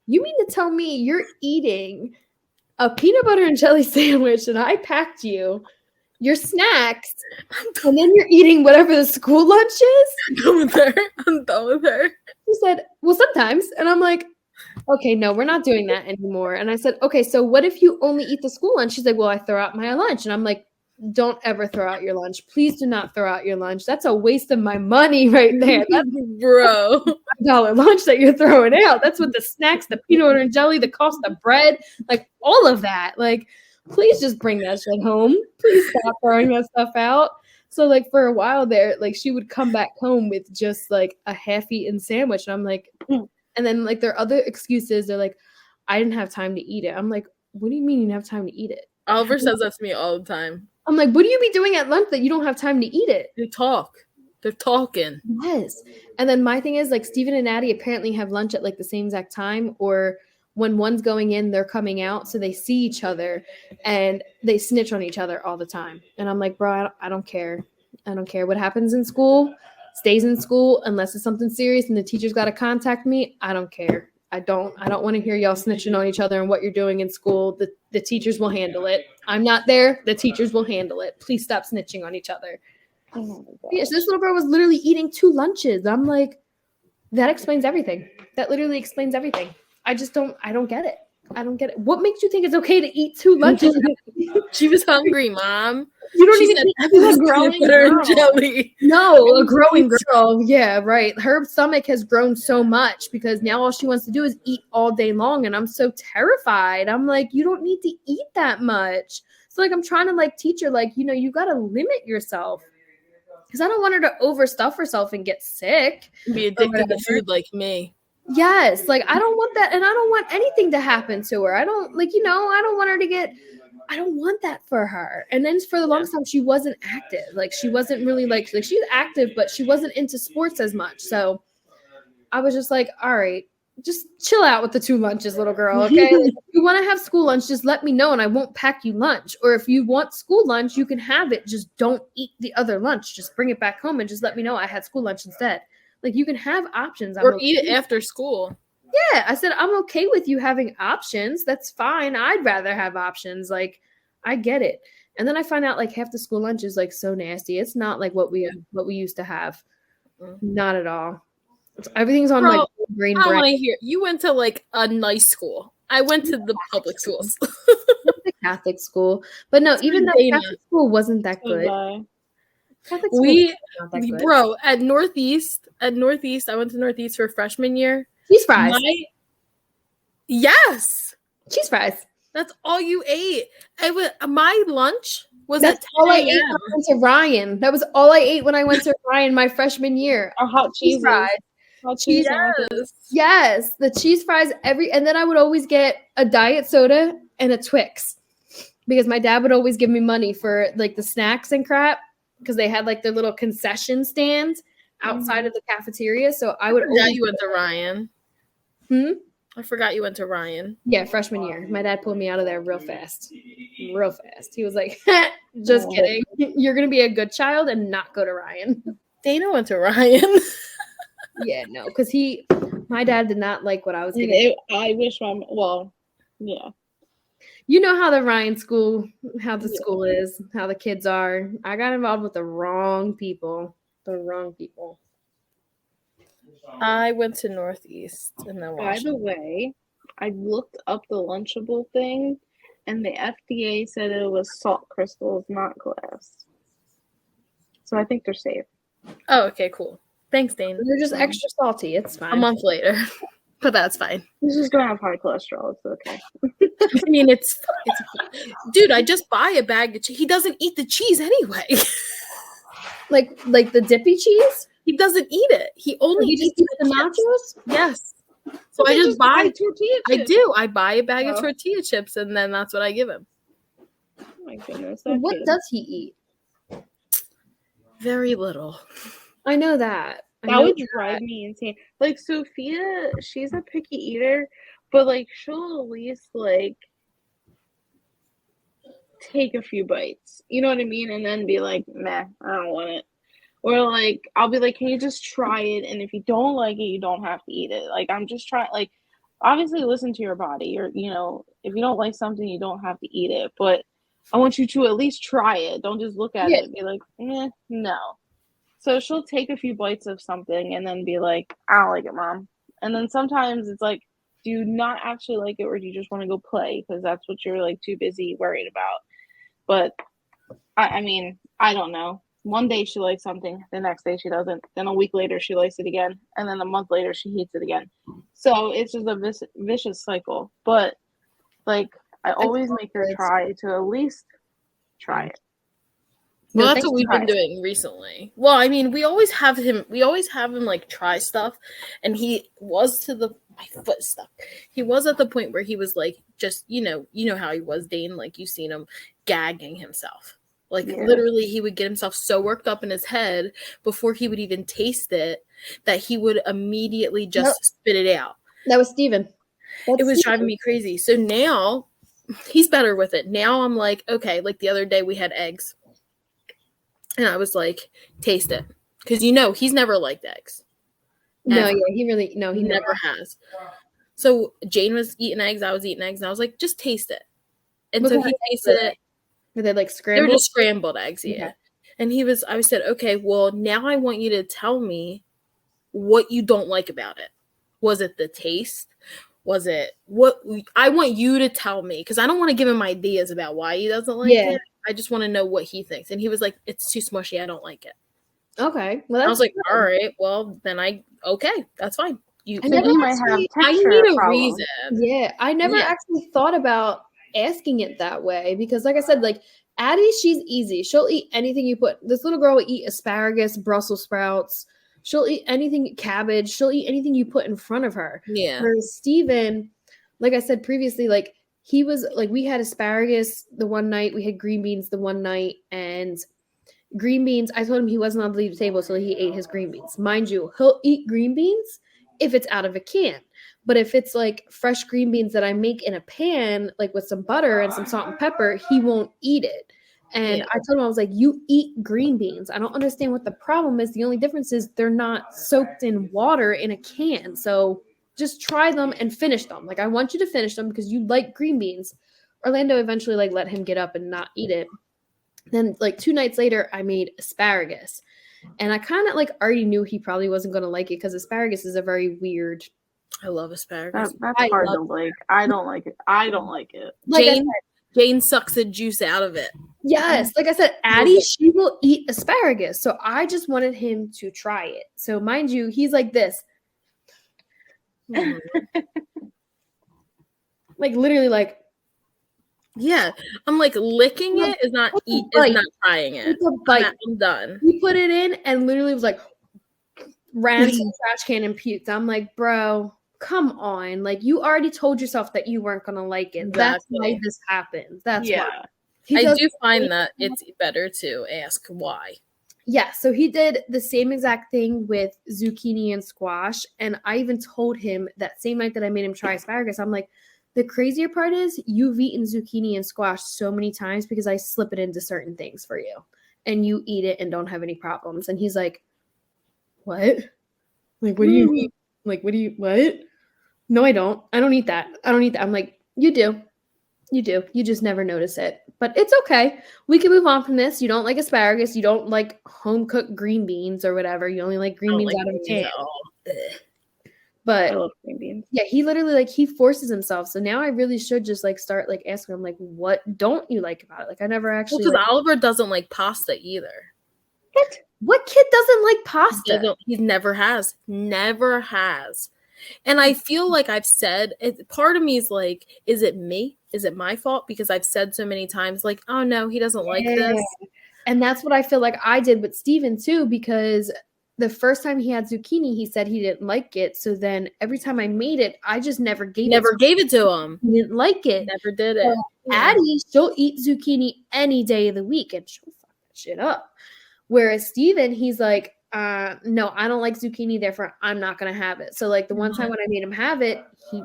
you mean to tell me you're eating a peanut butter and jelly sandwich and I packed you your snacks and then you're eating whatever the school lunch is? I'm done with her. She said, well, sometimes. And I'm like, okay, no, we're not doing that anymore. And I said, okay, so what if you only eat the school lunch? She's like, well, I throw out my lunch. And I'm like, don't ever throw out your lunch. Please do not throw out your lunch. That's a waste of my money right there. That's bro, lunch that you're throwing out. That's what the snacks, the peanut butter and jelly, the cost of bread, like all of that. Like, please just bring that shit home. Please stop throwing that stuff out. So, like, for a while there, like, she would come back home with just like a half-eaten sandwich. And I'm like, and then like their other excuses, they're like, I didn't have time to eat it. I'm like, what do you mean you didn't have time to eat it? Oliver says that to me all the time. I'm like, what do you be doing at lunch that you don't have time to eat it? They talk. They're talking. Yes. And then my thing is, like, Steven and Addie apparently have lunch at like the same exact time, or when one's going in, they're coming out. So they see each other and they snitch on each other all the time. And I'm like, bro, I don't care. I don't care what happens in school, stays in school, unless it's something serious and the teacher's got to contact me. I don't care. I don't want to hear y'all snitching on each other and what you're doing in school. The teachers will handle it. I'm not there. The teachers will handle it. Please stop snitching on each other. Oh, yes, this little girl was literally eating 2 lunches. I'm like, that explains everything. That literally explains everything. I don't get it. I don't get it. What makes you think it's okay to eat 2 lunches? She was hungry, Mom. You don't even eat a growing girl. Jelly. No, a growing girl. Yeah, right. Her stomach has grown so much because now all she wants to do is eat all day long. And I'm so terrified. I'm like, you don't need to eat that much. So, like, I'm trying to, like, teach her, like, you know, you got to limit yourself. Because I don't want her to overstuff herself and get sick. Be addicted to food like me. Yes, like, I don't want that, and I don't want anything to happen to her. I don't want her to get, I don't want that for her. And then for the longest time, she wasn't active. Like she wasn't really like she's active, but she wasn't into sports as much. So I was just like, all right, just chill out with the 2 lunches, little girl. Okay. Like, if you want to have school lunch, just let me know and I won't pack you lunch. Or if you want school lunch, you can have it. Just don't eat the other lunch. Just bring it back home and just let me know I had school lunch instead. Like you can have options. Or eat it after school. Yeah, I said, I'm okay with you having options. That's fine. I'd rather have options. Like, I get it. And then I find out like half the school lunch is like so nasty. It's not like what we used to have. Not at all. Everything's on like green bread. I want to hear. You went to like a nice school. I went to the public schools. The Catholic school. But no, even though Catholic school wasn't that good. Catholic school not that good. Bro, at Northeast, I went to Northeast for freshman year. Cheese fries. Yes. Cheese fries. That's all you ate. My lunch was That's at 10 all I ate when I went to Ryan. That was all I ate when I went to Ryan my freshman year. Or hot cheese fries. Hot cheese Yes, the cheese fries and then I would always get a diet soda and a Twix because my dad would always give me money for like the snacks and crap because they had like their little concession stand outside of the cafeteria. So I would. You went to Ryan. I forgot you went to Ryan. Yeah, freshman year. My dad pulled me out of there real fast. Real fast. He was like, just kidding. You're going to be a good child and not go to Ryan. Dana went to Ryan. Yeah, no, because my dad did not like what I was getting. I wish yeah. You know how the Ryan school, school is, how the kids are. I got involved with the wrong people. I went to Northeast and then By the way, I looked up the Lunchable thing, and the FDA said it was salt crystals, not glass. So I think they're safe. Oh, okay, cool. Thanks, Dane. They're just extra salty. It's fine. A month later, but that's fine. He's just gonna have high cholesterol. It's okay. I mean, it's dude. I just buy a bag of cheese. He doesn't eat the cheese anyway. like the dippy cheese. He doesn't eat it. He only eats the nachos. Yes. So I just buy tortilla chips. I do. I buy a bag of tortilla chips, and then that's what I give him. Oh my goodness. What does he eat? Very little. I know that. That would drive me insane. Like Sophia, she's a picky eater, but like she'll at least like take a few bites. You know what I mean? And then be like, meh, I don't want it. Or like I'll be like, can you just try it? And if you don't like it, you don't have to eat it. Like I'm just trying. Like obviously, listen to your body. Or if you don't like something, you don't have to eat it. But I want you to at least try it. Don't just look at it and be like, no. So she'll take a few bites of something and then be like, I don't like it, Mom. And then sometimes it's like, do you not actually like it, or do you just want to go play? Because that's what you're like too busy worried about. But I mean, I don't know. One day she likes something, the next day she doesn't. Then a week later she likes it again, and then a month later she hates it again. So it's just a vicious cycle. But like I always make her try to at least try it. Well, that's what we've been doing recently. Well, I mean, we always have him like try stuff, and he was my foot stuck. He was at the point where he was like, just you know how he was, Dane. Like you've seen him gagging himself. Like literally, he would get himself so worked up in his head before he would even taste it that he would immediately just spit it out. That was Steven. It was driving me crazy. So now he's better with it. Now I'm like, okay, like the other day we had eggs. And I was like, taste it. Because he's never liked eggs. No, he never has. So Jane was eating eggs, I was eating eggs, and I was like, just taste it. And so he tasted it. Were they like scrambled? They were just scrambled eggs, yeah. Okay. And I said, okay, well, now I want you to tell me what you don't like about it. Was it the taste? Was it what I want you to tell me? Because I don't want to give him ideas about why he doesn't like it. I just want to know what he thinks. And he was like, it's too smushy. I don't like it. Okay. Well, I was like, all right, well, then okay, that's fine. I need a reason. Yeah. I never actually thought about asking it that way because like I said, like Addie, she's easy. She'll eat anything you put. This little girl will eat asparagus, Brussels sprouts. She'll eat anything, cabbage. She'll eat anything you put in front of her. Yeah. Whereas Steven, like I said previously, like he was like, we had asparagus the one night, we had green beans the one night, and green beans, I told him he wasn't allowed to leave the table until he ate his green beans. Mind you, he'll eat green beans if it's out of a can. But if it's like fresh green beans that I make in a pan, like with some butter and some salt and pepper, he won't eat it. And I told him, I was like, you eat green beans. I don't understand what the problem is. The only difference is they're not soaked in water in a can. So just try them and finish them. Like, I want you to finish them because you like green beans. Orlando eventually like let him get up and not eat it. Then like 2 nights later, I made asparagus. And I kind of like already knew he probably wasn't going to like it because asparagus is a very weird. I love asparagus. That's hard to like. I don't like it. I don't like it. Like Jane sucks the juice out of it. Yes. Like I said, Addie, she will eat asparagus. So I just wanted him to try it. So mind you, he's like this. Like literally like. Yeah. I'm like licking it is not trying it. I'm done. He put it in and literally was like ran to the trash can and puked. I'm like, bro, come on. Like, you already told yourself that you weren't gonna like it. Exactly. That's why this happens. That's why. I do find that it's better to ask why. Yeah, so he did the same exact thing with zucchini and squash. And I even told him that same night that I made him try asparagus, I'm like, the crazier part is you've eaten zucchini and squash so many times because I slip it into certain things for you. And you eat it and don't have any problems. And he's like, what? Like, what do you mean? Like, what? No, I don't. I don't eat that. I'm like, you do. You do. You just never notice it. But it's okay. We can move on from this. You don't like asparagus. You don't like home-cooked green beans or whatever. You only like green beans out of a can. But I love green beans. Yeah, he literally like he forces himself. So now I really should just like start like asking him like, what don't you like about it? Like I never actually. Because Oliver doesn't like pasta either. What kid doesn't like pasta? He never has. Never has. And I feel like I've said, part of me is like, is it me? Is it my fault? Because I've said so many times, like, oh no, he doesn't like this. And that's what I feel like I did with Steven too, because the first time he had zucchini, he said he didn't like it. So then every time I made it, I just never gave it to him. He didn't like it. Never did it. Addie, she'll eat zucchini any day of the week and she'll fuck that shit up. Whereas Steven, he's like, no, I don't like zucchini, therefore I'm not going to have it. So like the one time when I made him have it, he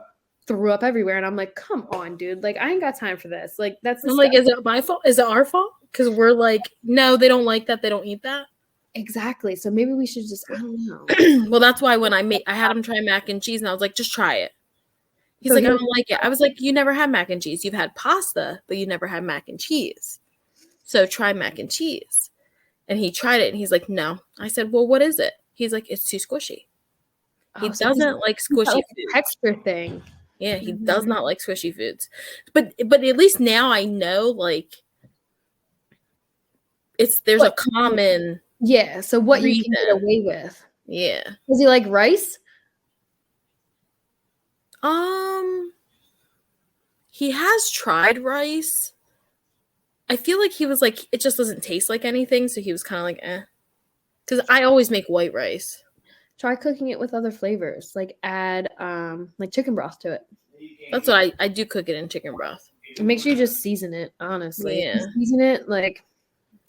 threw up everywhere. And I'm like, come on, dude. Like, I ain't got time for this. Like, that's I'm like, is it my fault? Is it our fault? Because we're like, no, they don't like that. They don't eat that. Exactly. So maybe we should just, I don't know. Well, that's why when I had him try mac and cheese and I was like, just try it. He's like, I don't like it. I was like, you never had mac and cheese. You've had pasta, but you never had mac and cheese. So try mac and cheese. And he tried it and he's like, no. I said, well, what is it? He's like, it's too squishy. He doesn't like squishy foods. Texture thing. Yeah, he does not like squishy foods. But at least now I know, like, there's a common. Yeah, so what reason. You can get away with. Yeah. Does he like rice? He has tried rice. I feel like he was like, it just doesn't taste like anything, so he was kind of like, eh. Because I always make white rice. Try cooking it with other flavors. Like add like chicken broth to it. That's what I do, cook it in chicken broth. And make sure you just season it, honestly. Yeah. Season it, like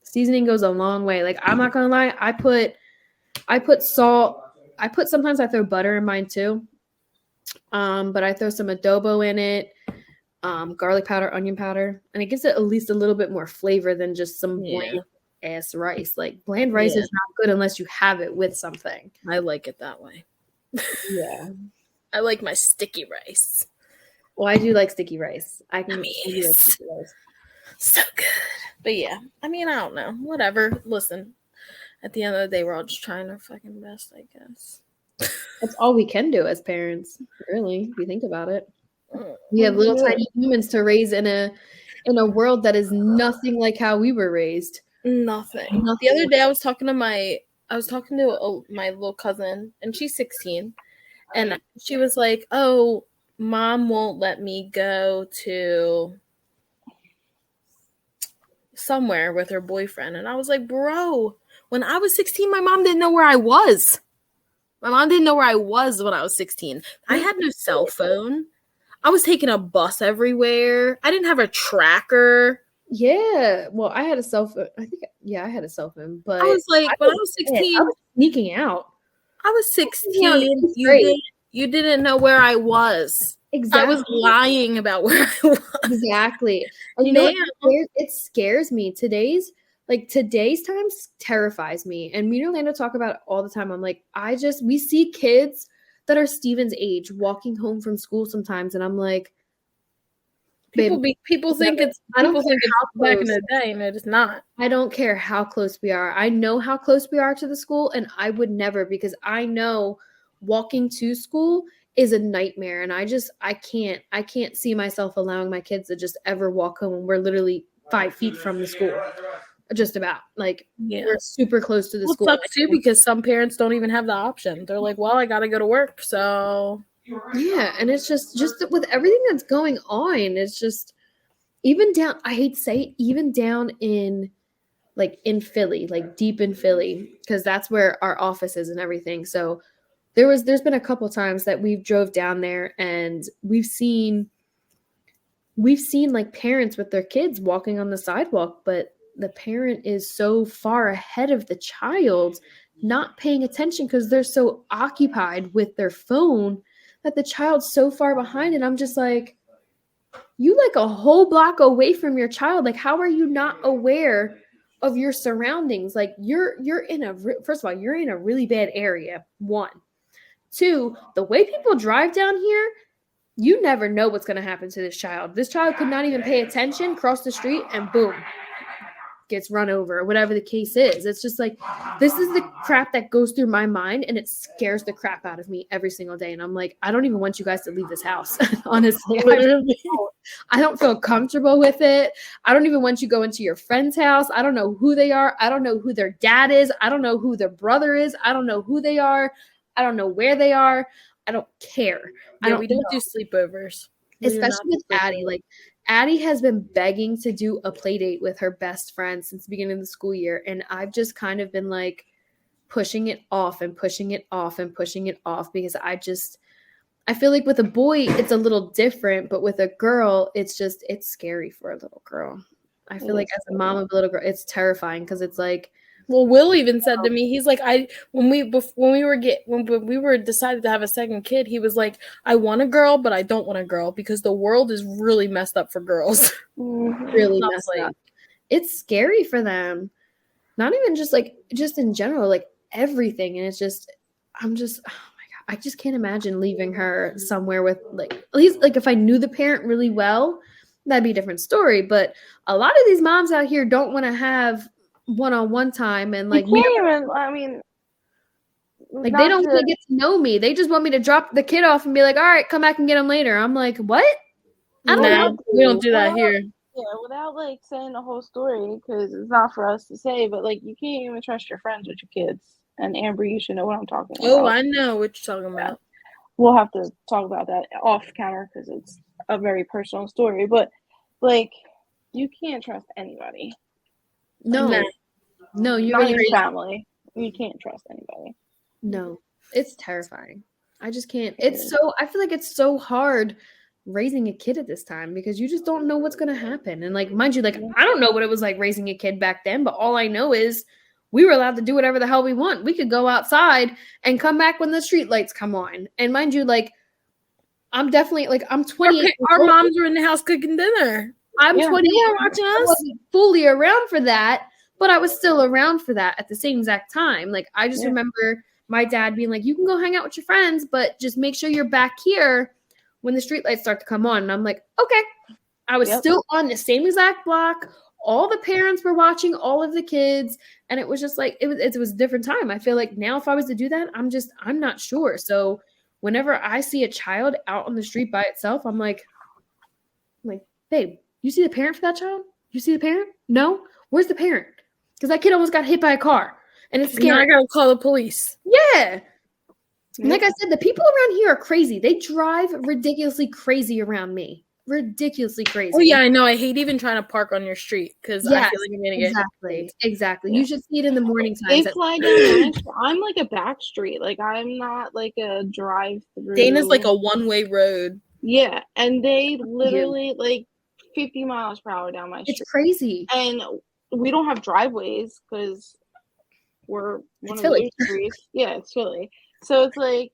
seasoning goes a long way. Like I'm not gonna lie, I put salt. Sometimes I throw butter in mine too. But I throw some adobo in it, garlic powder, onion powder, and it gives it at least a little bit more flavor than just some bland ass rice. Like bland rice is not good unless you have it with something. I like it that way. Yeah. I like my sticky rice. Well, I do like sticky rice. I can so good. But yeah, I mean, I don't know. Whatever. Listen, at the end of the day, we're all just trying our fucking best, I guess. That's all we can do as parents, really, if you think about it. We have little tiny humans to raise in a world that is nothing like how we were raised. Nothing. The other day I was talking to my little cousin, and she's 16, and she was like, "Oh, mom won't let me go to somewhere with her boyfriend." And I was like, "Bro, when I was 16, my mom didn't know where I was. My mom didn't know where I was when I was 16. I had no cell phone. I was taking a bus everywhere. I didn't have a tracker. Yeah. Well, I had a cell phone. I think, yeah, I had a cell phone, but I was like, when I was 16, I was sneaking out. I was 16. Great. You didn't know where I was. Exactly. I was lying about where I was. Exactly. And you know what? It scares me. Today's time terrifies me. And me and Orlando talk about it all the time. I'm like, we see kids that are Steven's age walking home from school sometimes, and I'm like, people think it's back in the day, and it's not. I don't care how close we are. I know how close we are to the school, and I would never, because I know walking to school is a nightmare, and I can't see myself allowing my kids to just ever walk home when we're literally 5 feet from the school. Just about. Like, we're super close to the school. It sucks too, because some parents don't even have the option. They're like, well, I gotta go to work, so yeah. And it's just with everything that's going on, it's just, even down, I hate to say it, even down in Philly, like deep in Philly, because that's where our office is and everything. So there's been a couple times that we've drove down there, and we've seen like parents with their kids walking on the sidewalk, but the parent is so far ahead of the child, not paying attention because they're so occupied with their phone that the child's so far behind. And I'm just like, you like a whole block away from your child. Like, how are you not aware of your surroundings? Like, first of all, you're in a really bad area. 1, 2, the way people drive down here, you never know what's going to happen to this child. This child could not even pay attention, cross the street, and boom, gets run over, or whatever the case is. It's just like, this is the crap that goes through my mind, and it scares the crap out of me every single day. And I'm like, I don't even want you guys to leave this house. Honestly, I don't feel comfortable with it. I don't even want you to go into your friend's house. I don't know who they are. I don't know who their dad is. I don't know who their brother is. I don't know who they are. I don't know where they are. I don't care. We don't do sleepovers. Especially with Addie. Like, Addie has been begging to do a play date with her best friend since the beginning of the school year. And I've just kind of been like pushing it off and pushing it off and pushing it off, because I feel like with a boy, it's a little different, but with a girl, it's scary for a little girl. I feel like as a mom of a little girl, it's terrifying, because it's like, well, Will even said to me, he's like, when we were decided to have a second kid, he was like, I want a girl, but I don't want a girl, because the world is really messed up for girls. Really messed up. It's scary for them. Not even just in general, like everything. And it's just, oh my God, I just can't imagine leaving her somewhere with, like, at least like if I knew the parent really well, that'd be a different story. But a lot of these moms out here don't want to have one-on-one time, and like, they don't want to get to know me. They just want me to drop the kid off and be like, all right, come back and get him later. I'm like, what? I don't know. We don't do that here. Yeah, without like saying the whole story, because it's not for us to say, but like, you can't even trust your friends with your kids. And Amber, you should know what I'm talking about. Oh, I know what you're talking about. We'll have to talk about that off camera, because it's a very personal story. But like, you can't trust anybody. No, you're not your family. You can't trust anybody. No, it's terrifying. I just can't. I feel like it's so hard raising a kid at this time, because you just don't know what's going to happen. And like, mind you, like, I don't know what it was like raising a kid back then, but all I know is we were allowed to do whatever the hell we want. We could go outside and come back when the street lights come on. And mind you, like, I'm definitely, like, I'm 28. Our moms were in the house cooking dinner. I'm 28 watching us. I wasn't fully around for that, but I was still around for that at the same exact time. Like, I just remember my dad being like, you can go hang out with your friends, but just make sure you're back here when the streetlights start to come on. And I'm like, okay. I was still on the same exact block. All the parents were watching all of the kids. And it was just like, it was a different time. I feel like now if I was to do that, I'm not sure. So whenever I see a child out on the street by itself, I'm like, babe, you see the parent for that child? You see the parent? No? Where's the parent? Because that kid almost got hit by a car. And it's scary. Now I gotta call the police. Yeah. And like I said, the people around here are crazy. They drive ridiculously crazy around me. Ridiculously crazy. Oh, yeah, I know. I hate even trying to park on your street, because I feel like I'm going to get... Exactly. Yeah. You should see it in the morning times. They fly down. I'm like a back street. Like, I'm not like a drive-through. Dana's like a one-way road. Yeah, and they literally like 50 miles per hour down my street. It's crazy. And we don't have driveways because we're one It's of Philly. those streets. Yeah, it's Philly. So it's like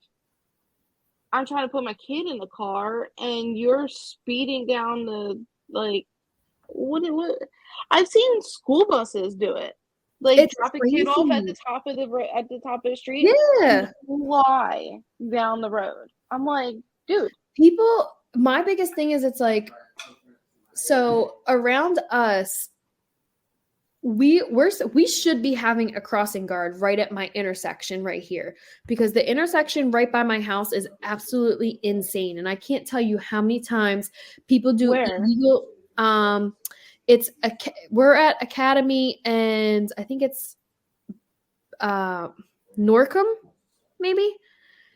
I'm trying to put my kid in the car and you're speeding down the like what I've seen school buses do it. Like It's drop a crazy. kid off at the top of the street. Yeah. And fly down the road. I'm like, dude. People, my biggest thing is it's like, so around us, we should be having a crossing guard right at my intersection right here, because the intersection right by my house is absolutely insane, and I can't tell you how many times people do illegal. We're at Academy, and I think it's Norcom, maybe.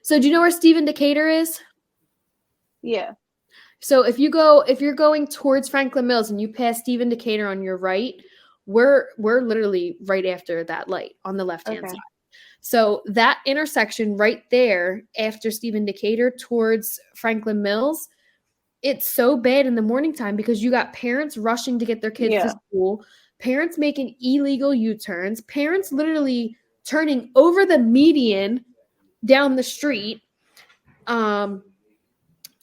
So do you know where Stephen Decatur is? Yeah. So if you're going towards Franklin Mills and you pass Stephen Decatur on your right, we're literally right after that light on the left-hand side. So that intersection right there after Stephen Decatur towards Franklin Mills, it's so bad in the morning time because you got parents rushing to get their kids to school, parents making illegal U-turns, parents literally turning over the median down the street.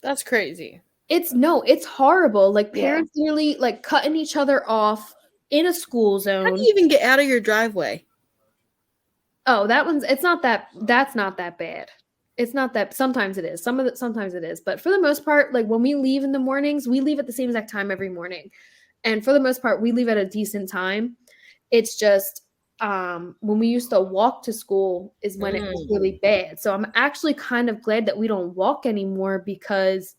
That's crazy. It's horrible. Like parents literally like cutting each other off in a school zone. How do you even get out of your driveway? Oh, that's not that bad. It's not that. Sometimes it is. Sometimes it is. But for the most part, like when we leave in the mornings, we leave at the same exact time every morning. And for the most part, we leave at a decent time. It's just when we used to walk to school is when it was really bad. So I'm actually kind of glad that we don't walk anymore, because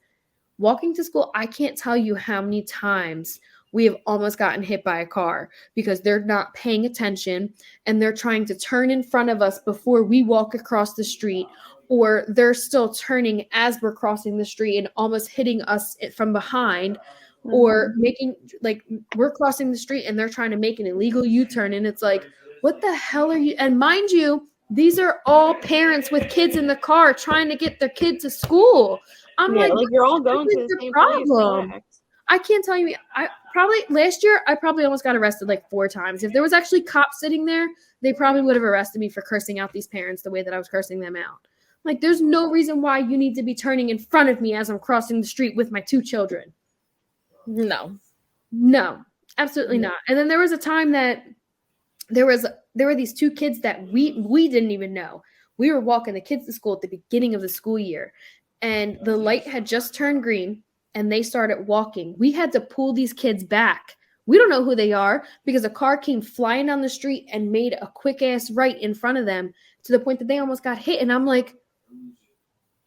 walking to school, I can't tell you how many times we have almost gotten hit by a car because they're not paying attention and they're trying to turn in front of us before we walk across the street, or they're still turning as we're crossing the street and almost hitting us from behind, or making like we're crossing the street and they're trying to make an illegal U-turn, and it's like, what the hell are you? And mind you, these are all parents with kids in the car trying to get their kid to school. I'm like you're all going to the same problem. place. I can't tell you. Last year I probably almost got arrested like 4 times. If there was actually cops sitting there, they probably would have arrested me for cursing out these parents the way that I was cursing them out. Like, there's no reason why you need to be turning in front of me as I'm crossing the street with my 2 children. No, absolutely not. And then there was a time that there were these 2 kids that we didn't even know. We were walking the kids to school at the beginning of the school year, and the light had just turned green and they started walking. We had to pull these kids back. We don't know who they are because a car came flying down the street and made a quick ass right in front of them to the point that they almost got hit. And I'm like,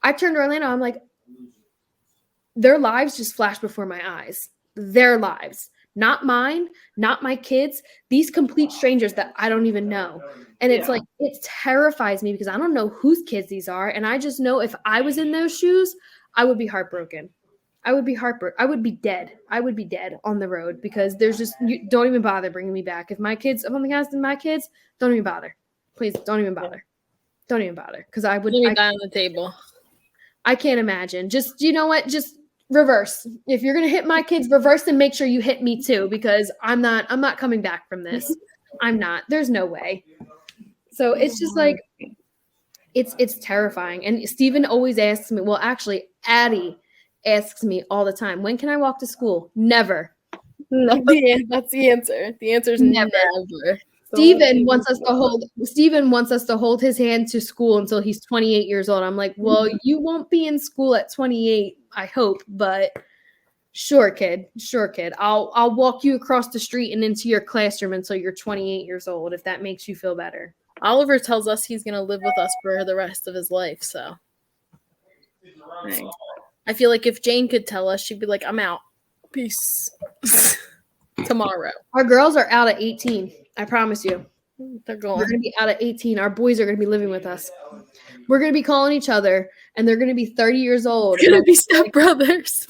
I turned to Orlando. I'm like, their lives just flashed before my eyes. Their lives, not mine, not my kids, these complete strangers that I don't even know. And it's like, it terrifies me because I don't know whose kids these are. And I just know if I was in those shoes, I would be heartbroken. I would be heartbroken. I would be dead. I would be dead on the road because there's just, don't even bother bringing me back. If something happens to my kids, don't even bother. Please don't even bother. Don't even bother. Because I would die on the table. I can't imagine. Just, you know what? Just reverse. If you're gonna hit my kids, reverse and make sure you hit me too, because I'm not coming back from this. I'm not. There's no way. So it's just like it's terrifying. And Steven always asks me, well, actually, Addie asks me all the time, when can I walk to school? Never. Yeah, that's the answer. The answer is never. Steven wants us to hold his hand to school until he's 28 years old. I'm like, well, you won't be in school at 28, I hope, but sure, kid. I'll walk you across the street and into your classroom until you're 28 years old, if that makes you feel better. Oliver tells us he's going to live with us for the rest of his life, so. I feel like if Jane could tell us, she'd be like, I'm out. Peace. Tomorrow. Our girls are out at 18. I promise you. They're going. We're going to be out at 18. Our boys are going to be living with us. We're going to be calling each other, and they're going to be 30 years old. It's going to be stepbrothers.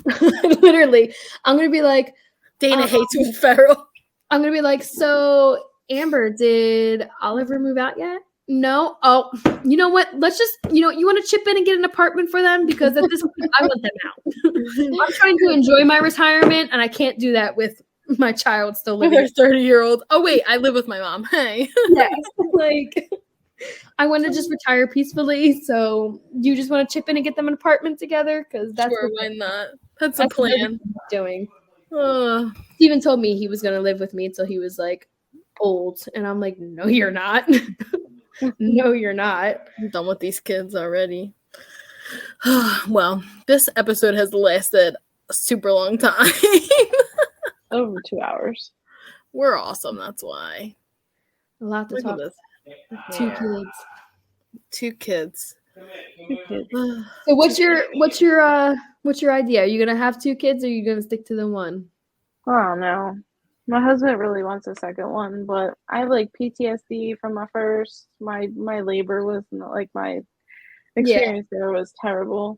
Literally. I'm going to be like, Dana hates Will Ferrell. I'm going to be like, so, Amber, did Oliver move out yet? No. Oh, you know what? Let's just, you want to chip in and get an apartment for them because at this point, I want them out. I'm trying to enjoy my retirement, and I can't do that with my child still With living. her 30-year-old. Oh wait, I live with my mom. Hey. Yes, like I want to just retire peacefully. So you just want to chip in and get them an apartment together because that's Sure, why not? That's a plan. what they're doing. Uh, Steven told me he was going to live with me until he was like old, and I'm like, no, you're not. No, you're not. I'm done with these kids already. Well, this episode has lasted a super long time. Over 2 hours. We're awesome, that's why. A lot to Look at talk. this. 2 kids. 2 kids. So what's your idea? Are you gonna have 2 kids, or are you gonna stick to the one? I don't know. My husband really wants a second one, but I have like PTSD from my first. My labor was not, like, my experience there was terrible.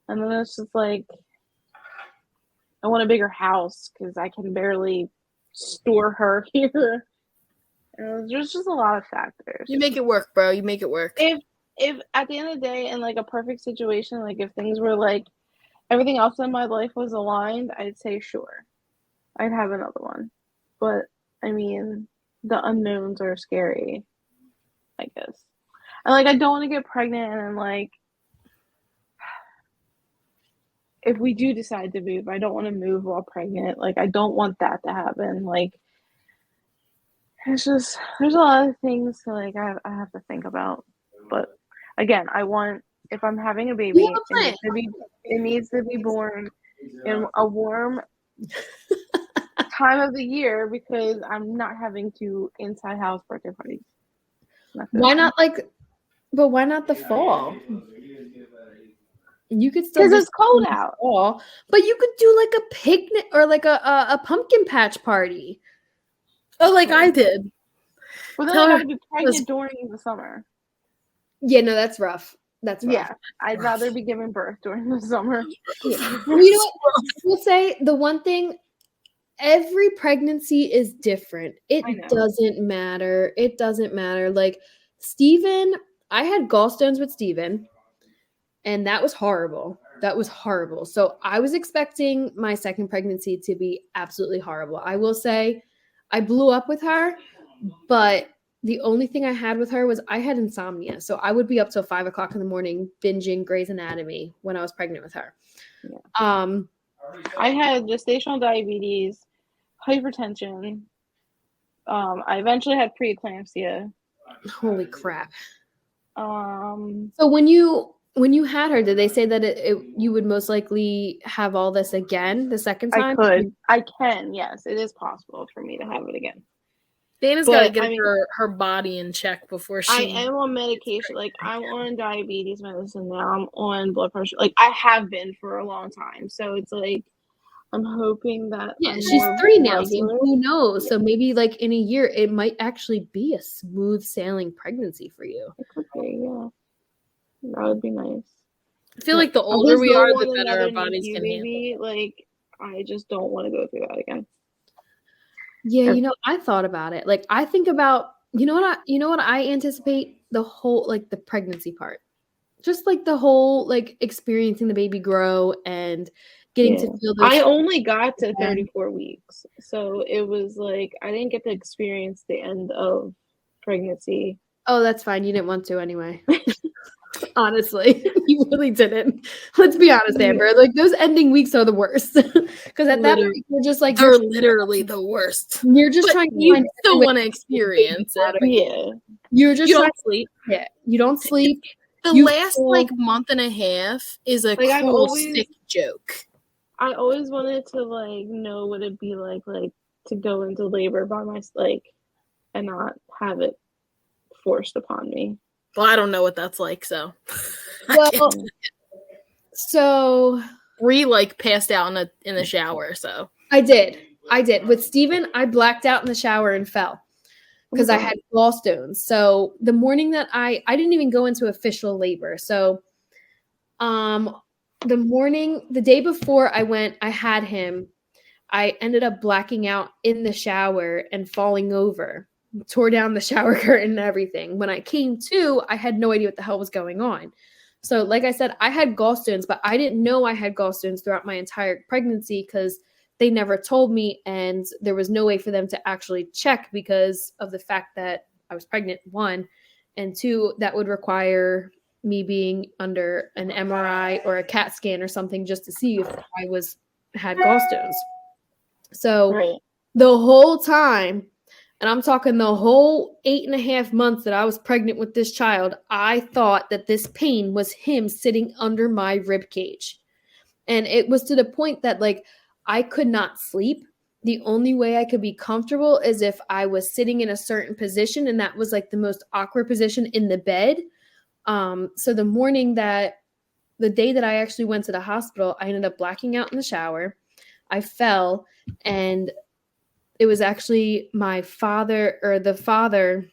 And then it's just like, I want a bigger house because I can barely store her here. And there's just a lot of factors. You make it work, bro. You make it work. If at the end of the day, in like a perfect situation, like if things were like everything else in my life was aligned, I'd say sure, I'd have another one. But I mean, the unknowns are scary, I guess. And like, I don't want to get pregnant and like, if we do decide to move, I don't want to move while pregnant. Like, I don't want that to happen. Like, it's just, there's a lot of things to, like, I have to think about. But again, if I'm having a baby, it needs to be born in a warm time of the year because I'm not having to inside house birthday parties. Why not why not the fall? You could still because it's cold out. Fall, but you could do like a picnic or like a pumpkin patch party. Oh, like I did. Well, then I gotta be pregnant during the summer. Yeah, no, that's rough. That's rough. Yeah, I'd rather be giving birth during the summer. Yeah. Well, you know what? We'll say the one thing. Every pregnancy is different. It doesn't matter. It doesn't matter. Like Steven, I had gallstones with Steven, and that was horrible. That was horrible. So I was expecting my second pregnancy to be absolutely horrible. I will say I blew up with her, but the only thing I had with her was I had insomnia. So I would be up till 5 o'clock in the morning binging Grey's Anatomy when I was pregnant with her. Yeah. I had gestational diabetes, hypertension. I eventually had preeclampsia. Holy crap. So when you had her, did they say that you would most likely have all this again the second time? I can, yes. It is possible for me to have it again. Dana's got to get her body in check before she... I am on medication. Like, I'm on diabetes medicine now. I'm on blood pressure. Like, I have been for a long time. So it's like, I'm hoping that... Yeah, she's 3 now, so who knows? Yeah. So maybe, like, in a year, it might actually be a smooth sailing pregnancy for you. It could be, yeah. That would be nice. I feel like the older we are, the better our bodies can handle. Like, I just don't want to go through that again. Yeah, I thought about it. Like, I think about, you know what I anticipate? The whole, like, the pregnancy part. Just, like, the whole, like, experiencing the baby grow and getting to feel those... I only got to 34 weeks. So it was, like, I didn't get to experience the end of pregnancy. Oh, that's fine. You didn't want to anyway. Honestly, you really didn't. Let's be honest, Amber. Like, those ending weeks are the worst because at that point you're just like they're literally the worst. You're just trying to you still want to experience it. Yeah, you're just don't sleep. Yeah, you don't sleep. The last like month and a half is a cool sick joke. I always wanted to like know what it'd be like to go into labor by myself, and not have it forced upon me. Well, I don't know what that's like, so. Well, so Bree passed out in the shower, so. I did. With Steven, I blacked out in the shower and fell because I had gallstones. So the morning that I didn't even go into official labor. So the day before I had him, I ended up blacking out in the shower and falling over. tore down the shower curtain and everything. When I came to, I had no idea what the hell was going on. So like I said, I had gallstones, but I didn't know I had gallstones throughout my entire pregnancy because they never told me, and there was no way for them to actually check because of the fact that I was pregnant, one, and two, that would require me being under an MRI or a CAT scan or something just to see if I had gallstones. So the whole time, and I'm talking the whole 8.5 months that I was pregnant with this child, I thought that this pain was him sitting under my rib cage. And it was to the point that like I could not sleep. The only way I could be comfortable is if I was sitting in a certain position, and that was like the most awkward position in the bed. So the day that I actually went to the hospital, I ended up blacking out in the shower. I fell, and it was actually my father, or the father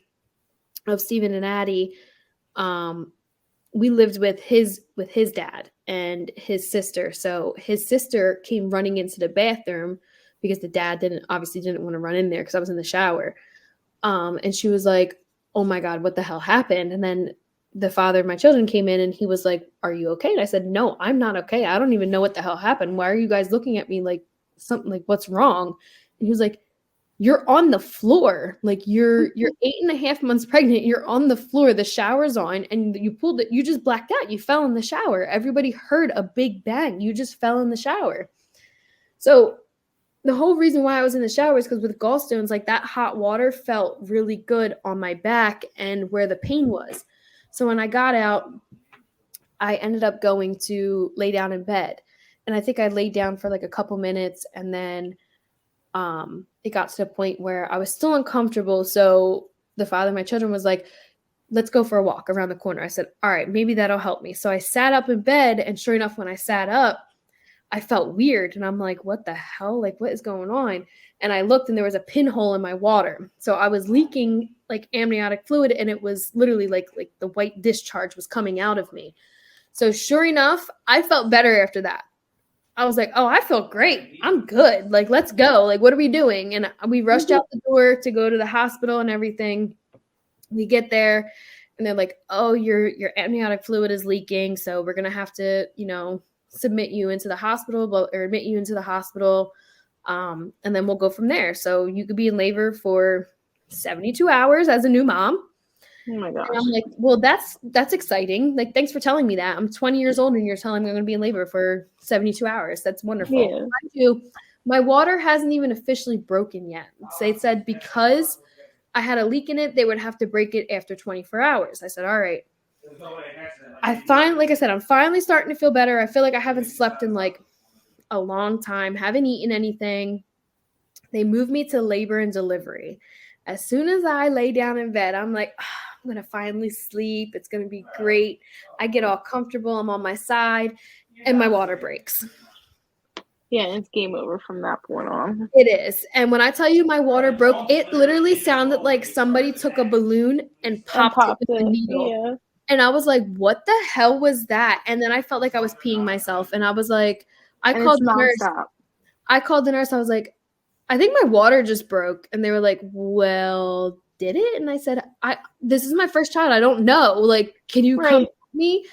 of Stephen and Addie. We lived with his dad and his sister. So his sister came running into the bathroom because the dad obviously didn't want to run in there because I was in the shower. And she was like, "Oh my God, what the hell happened?" And then the father of my children came in and he was like, "Are you okay?" And I said, "No, I'm not okay. I don't even know what the hell happened. Why are you guys looking at me like something, like what's wrong?" And he was like, "You're on the floor. Like you're 8.5 months pregnant. You're on the floor. The shower's on, and you pulled it. You just blacked out. You fell in the shower. Everybody heard a big bang. You just fell in the shower." So the whole reason why I was in the shower is because with gallstones, like that hot water felt really good on my back and where the pain was. So when I got out, I ended up going to lay down in bed. And I think I laid down for like a couple minutes, and then it got to the point where I was still uncomfortable. So the father of my children was like, "Let's go for a walk around the corner." I said, "All right, maybe that'll help me." So I sat up in bed, and sure enough, when I sat up, I felt weird. And I'm like, "What the hell? Like, what is going on?" And I looked, and there was a pinhole in my water. So I was leaking like amniotic fluid, and it was literally like the white discharge was coming out of me. So sure enough, I felt better after that. I was like, "Oh, I feel great. I'm good. Like, let's go. Like, what are we doing?" And we rushed out the door to go to the hospital and everything. We get there, and they're like, "Oh, your amniotic fluid is leaking. So we're going to have to, submit you into the hospital, or admit you into the hospital. And then we'll go from there. So you could be in labor for 72 hours as a new mom." Oh my gosh. And I'm like, "Well, that's exciting. Like, thanks for telling me that. I'm 20 years old and you're telling me I'm going to be in labor for 72 hours. That's wonderful." Yeah. My water hasn't even officially broken yet. So they said because I had a leak in it, they would have to break it after 24 hours. I said, "All right." Like I said, I'm finally starting to feel better. I feel like I haven't slept in like a long time, haven't eaten anything. They moved me to labor and delivery. As soon as I lay down in bed, I'm like, I'm going to finally sleep. It's going to be great. I get all comfortable. I'm on my side, and my water breaks. Yeah, it's game over from that point on. It is. And when I tell you my water broke, it literally sounded like somebody took a balloon and popped it with a needle. Yeah. And I was like, "What the hell was that?" And then I felt like I was peeing myself. And I was like, I called the nurse. I was like, "I think my water just broke." And they were like, "Well, did it?" And I said, "This is my first child. I don't know. Like, can you come with me?"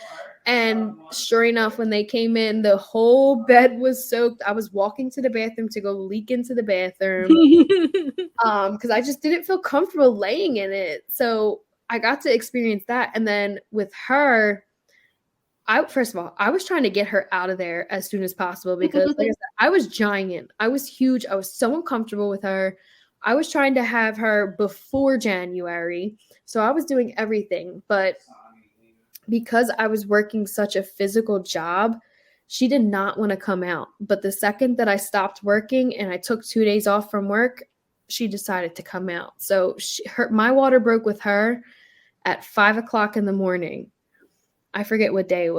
And sure enough, when they came in, the whole bed was soaked. I was walking to the bathroom to go leak into the bathroom because I just didn't feel comfortable laying in it. So I got to experience that. And then with her, first of all, I was trying to get her out of there as soon as possible because, like I said, I was giant. I was huge. I was so uncomfortable with her. I was trying to have her before January. So I was doing everything. But because I was working such a physical job, she did not want to come out. But the second that I stopped working and I took 2 days off from work, she decided to come out. So my water broke with her at 5:00 in the morning. I forget what day,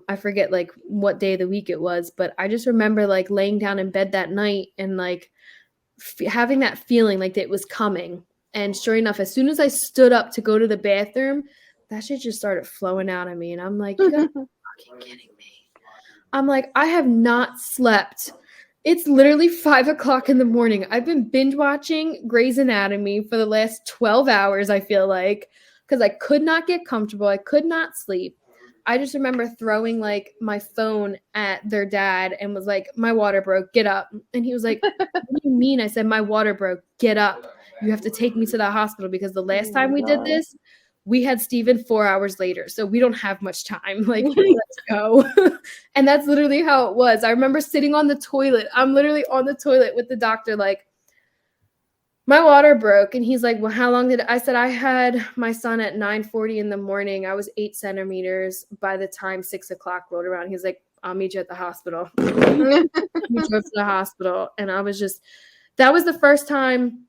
I forget like what day of the week it was, but I just remember like laying down in bed that night and like having that feeling like it was coming. And sure enough, as soon as I stood up to go to the bathroom, that shit just started flowing out of me. And I'm like, "You gotta be fucking kidding me." I'm like, I have not slept It's literally 5:00 in the morning. I've been binge watching Grey's Anatomy for the last 12 hours, I feel like, because I could not get comfortable. I could not sleep. I just remember throwing like my phone at their dad and was like, my water broke, get up. And he was like, what do you mean? I said, my water broke, get up. You have to take me to the hospital because the last time we did this, we had Steven 4 hours later. So we don't have much time. Like, let's go. And that's literally how it was. I remember sitting on the toilet. I'm literally on the toilet with the doctor, like, my water broke. And he's like, well, how long did I said I had my son at 9:40 in the morning. I was 8 centimeters by the time 6:00 rolled around. He's like, I'll meet you at the hospital. We drove to the hospital. And I was just, that was the first time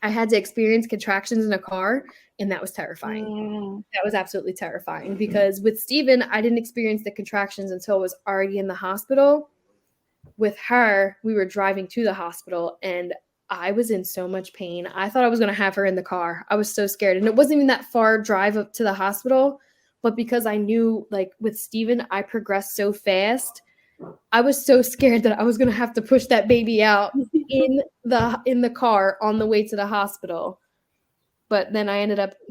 I had to experience contractions in a car. And that was terrifying. That was absolutely terrifying because with Steven, I didn't experience the contractions until I was already in the hospital. With her, we were driving to the hospital and I was in so much pain. I thought I was going to have her in the car. I was so scared. And it wasn't even that far drive up to the hospital. But because I knew, like, with Steven, I progressed so fast. I was so scared that I was going to have to push that baby out in the car on the way to the hospital. But then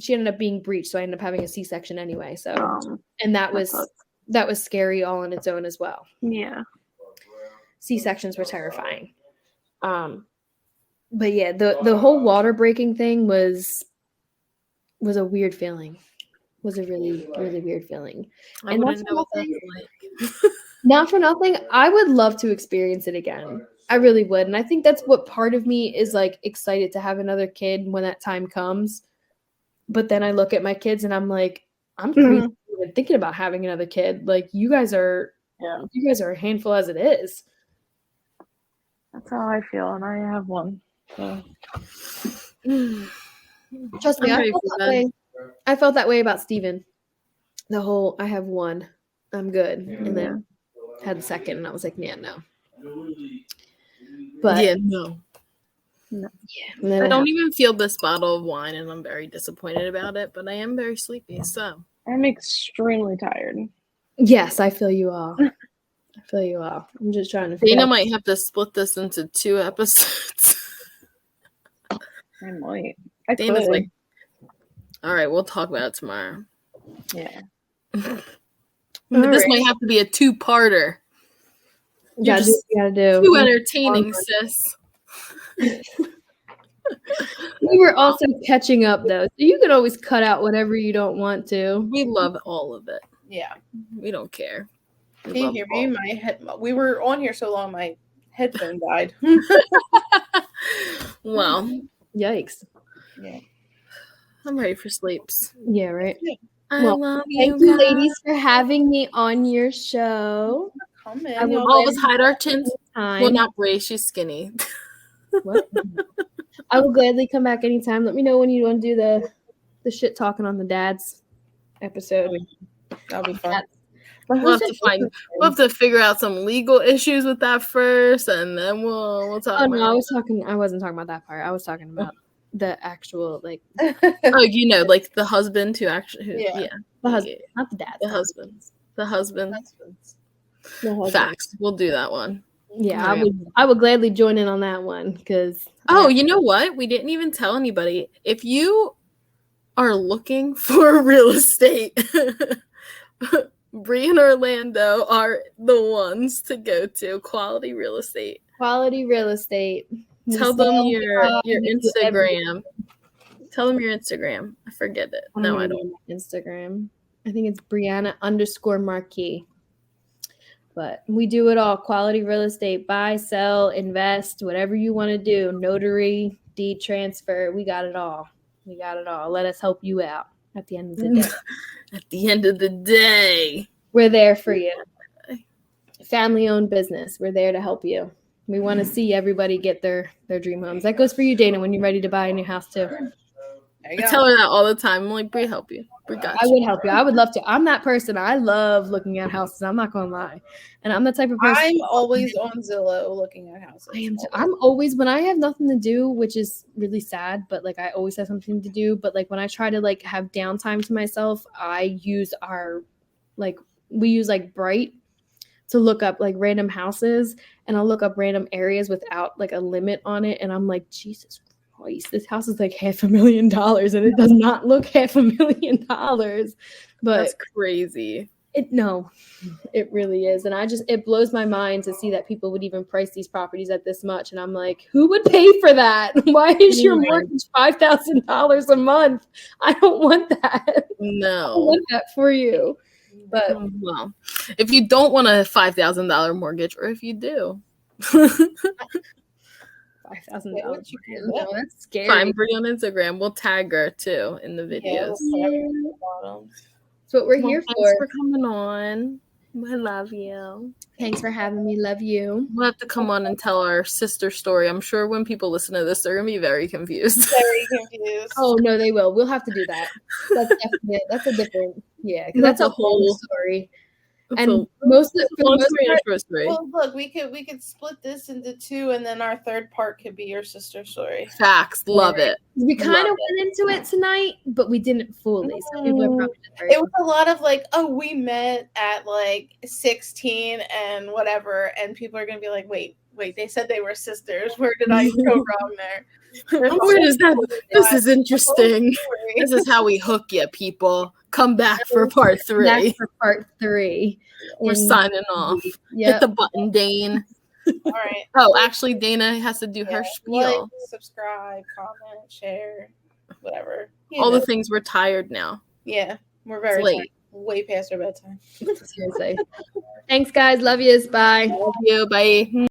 she ended up being breached. So I ended up having a C-section anyway. So, and that was scary all on its own as well. Yeah. C-sections were terrifying. But yeah, the whole water breaking thing was a weird feeling. Was a really, really weird feeling. I wouldn't know what that's like. Not for nothing, I would love to experience it again. I really would. And I think that's what part of me is like excited to have another kid when that time comes. But then I look at my kids and I'm like, I'm crazy even thinking about having another kid. Like you guys are a handful as it is. That's how I feel, and I have one. So. Trust me, I felt that way about Steven. The whole I have one, I'm good. And then had a second and I was like, yeah, no. But yeah, no. Yeah. I don't even feel this bottle of wine and I'm very disappointed about it, but I am very sleepy, so I'm extremely tired. Yes, I feel you all. I'm just trying to Dana might have to split this into 2 episodes. I might. Dana's like, all right, we'll talk about it tomorrow. Yeah. But this might have to be a 2-parter. You gotta do. Too entertaining, sis. We were also catching up though, so you can always cut out whatever you don't want to. We love all of it. Yeah. We don't care. Can you hear me? We were on here so long, my headphone died. Well, yikes. Yeah. I'm ready for sleeps. Yeah, right. Yeah. I love thank you, ladies, for having me on your show. Come in. I will always hide our chins. Well, not Bray. She's skinny. What? I will gladly come back anytime. Let me know when you want to do the shit talking on the dads episode. That'll be fun. We'll have to figure out some legal issues with that first, and then we'll talk. Oh no, I wasn't talking about that part. I was talking about the actual like. Oh, like the husband who actually, the husband, not the dad. The husbands. Facts. We'll do that one. Yeah, I would gladly join in on that one because. Oh, you know what? We didn't even tell anybody. If you are looking for real estate, Bree and Orlando are the ones to go to. Quality real estate. Quality real estate. Tell them your Instagram. Tell them your Instagram. I forget it. No, I don't. Instagram. I think it's Brianna_Marquis. But we do it all. Quality real estate. Buy, sell, invest, whatever you want to do. Notary, deed transfer. We got it all. Let us help you out at the end of the day. At the end of the day. We're there for you. Family-owned business. We're there to help you. We want to see everybody get their dream homes. That goes for you, Dana, when you're ready to buy a new house, too. I tell her that all the time. I'm like, Bree, help you. Bree got you. I would help you. I would love to. I'm that person. I love looking at houses. I'm not going to lie. And I'm the type of person. I'm always on Zillow looking at houses. I'm always, when I have nothing to do, which is really sad, but like I always have something to do. But like when I try to like have downtime to myself, I use we use like Bright, to look up like random houses, and I'll look up random areas without like a limit on it, and I'm like, Jesus Christ, this house is like $500,000 and it does not look $500,000. But That's crazy. It really is. And it blows my mind to see that people would even price these properties at this much. And I'm like, who would pay for that? Why is your mortgage $5,000 a month? I don't want that. No. I don't want that for you. But well, if you don't want a $5,000 mortgage, or if you do, $5,000. That's scary. Find Brie on Instagram. We'll tag her too in the videos. That's what we're here for. Thanks for coming on. I love you. Thanks for having me. Love you. We'll have to come on and tell our sister story. I'm sure when people listen to this, they're gonna be very confused. Very confused. Oh no, they will. We'll have to do that. That's definitely that's a different because that's a whole story. And most of the well, look, we could split this into two, and then our third part could be your sister story. Facts, love it. We kind of went into it tonight, but we didn't fully. So people are probably it was a lot of like, oh, we met at like 16 and whatever, and people are gonna be like, wait, they said they were sisters. Where did I go wrong there? Where is that? This is interesting. This is how we hook you, people. Come back for part 3. Back for part 3. We're signing off. Yep. Hit the button, Dane. All right. Oh, actually, Dana has to do her spiel. Like, subscribe, comment, share, whatever. All the things. We're tired now. Yeah, we're very late. Way past our bedtime. Seriously. Thanks, guys. Love yous. Bye. Love you. Bye.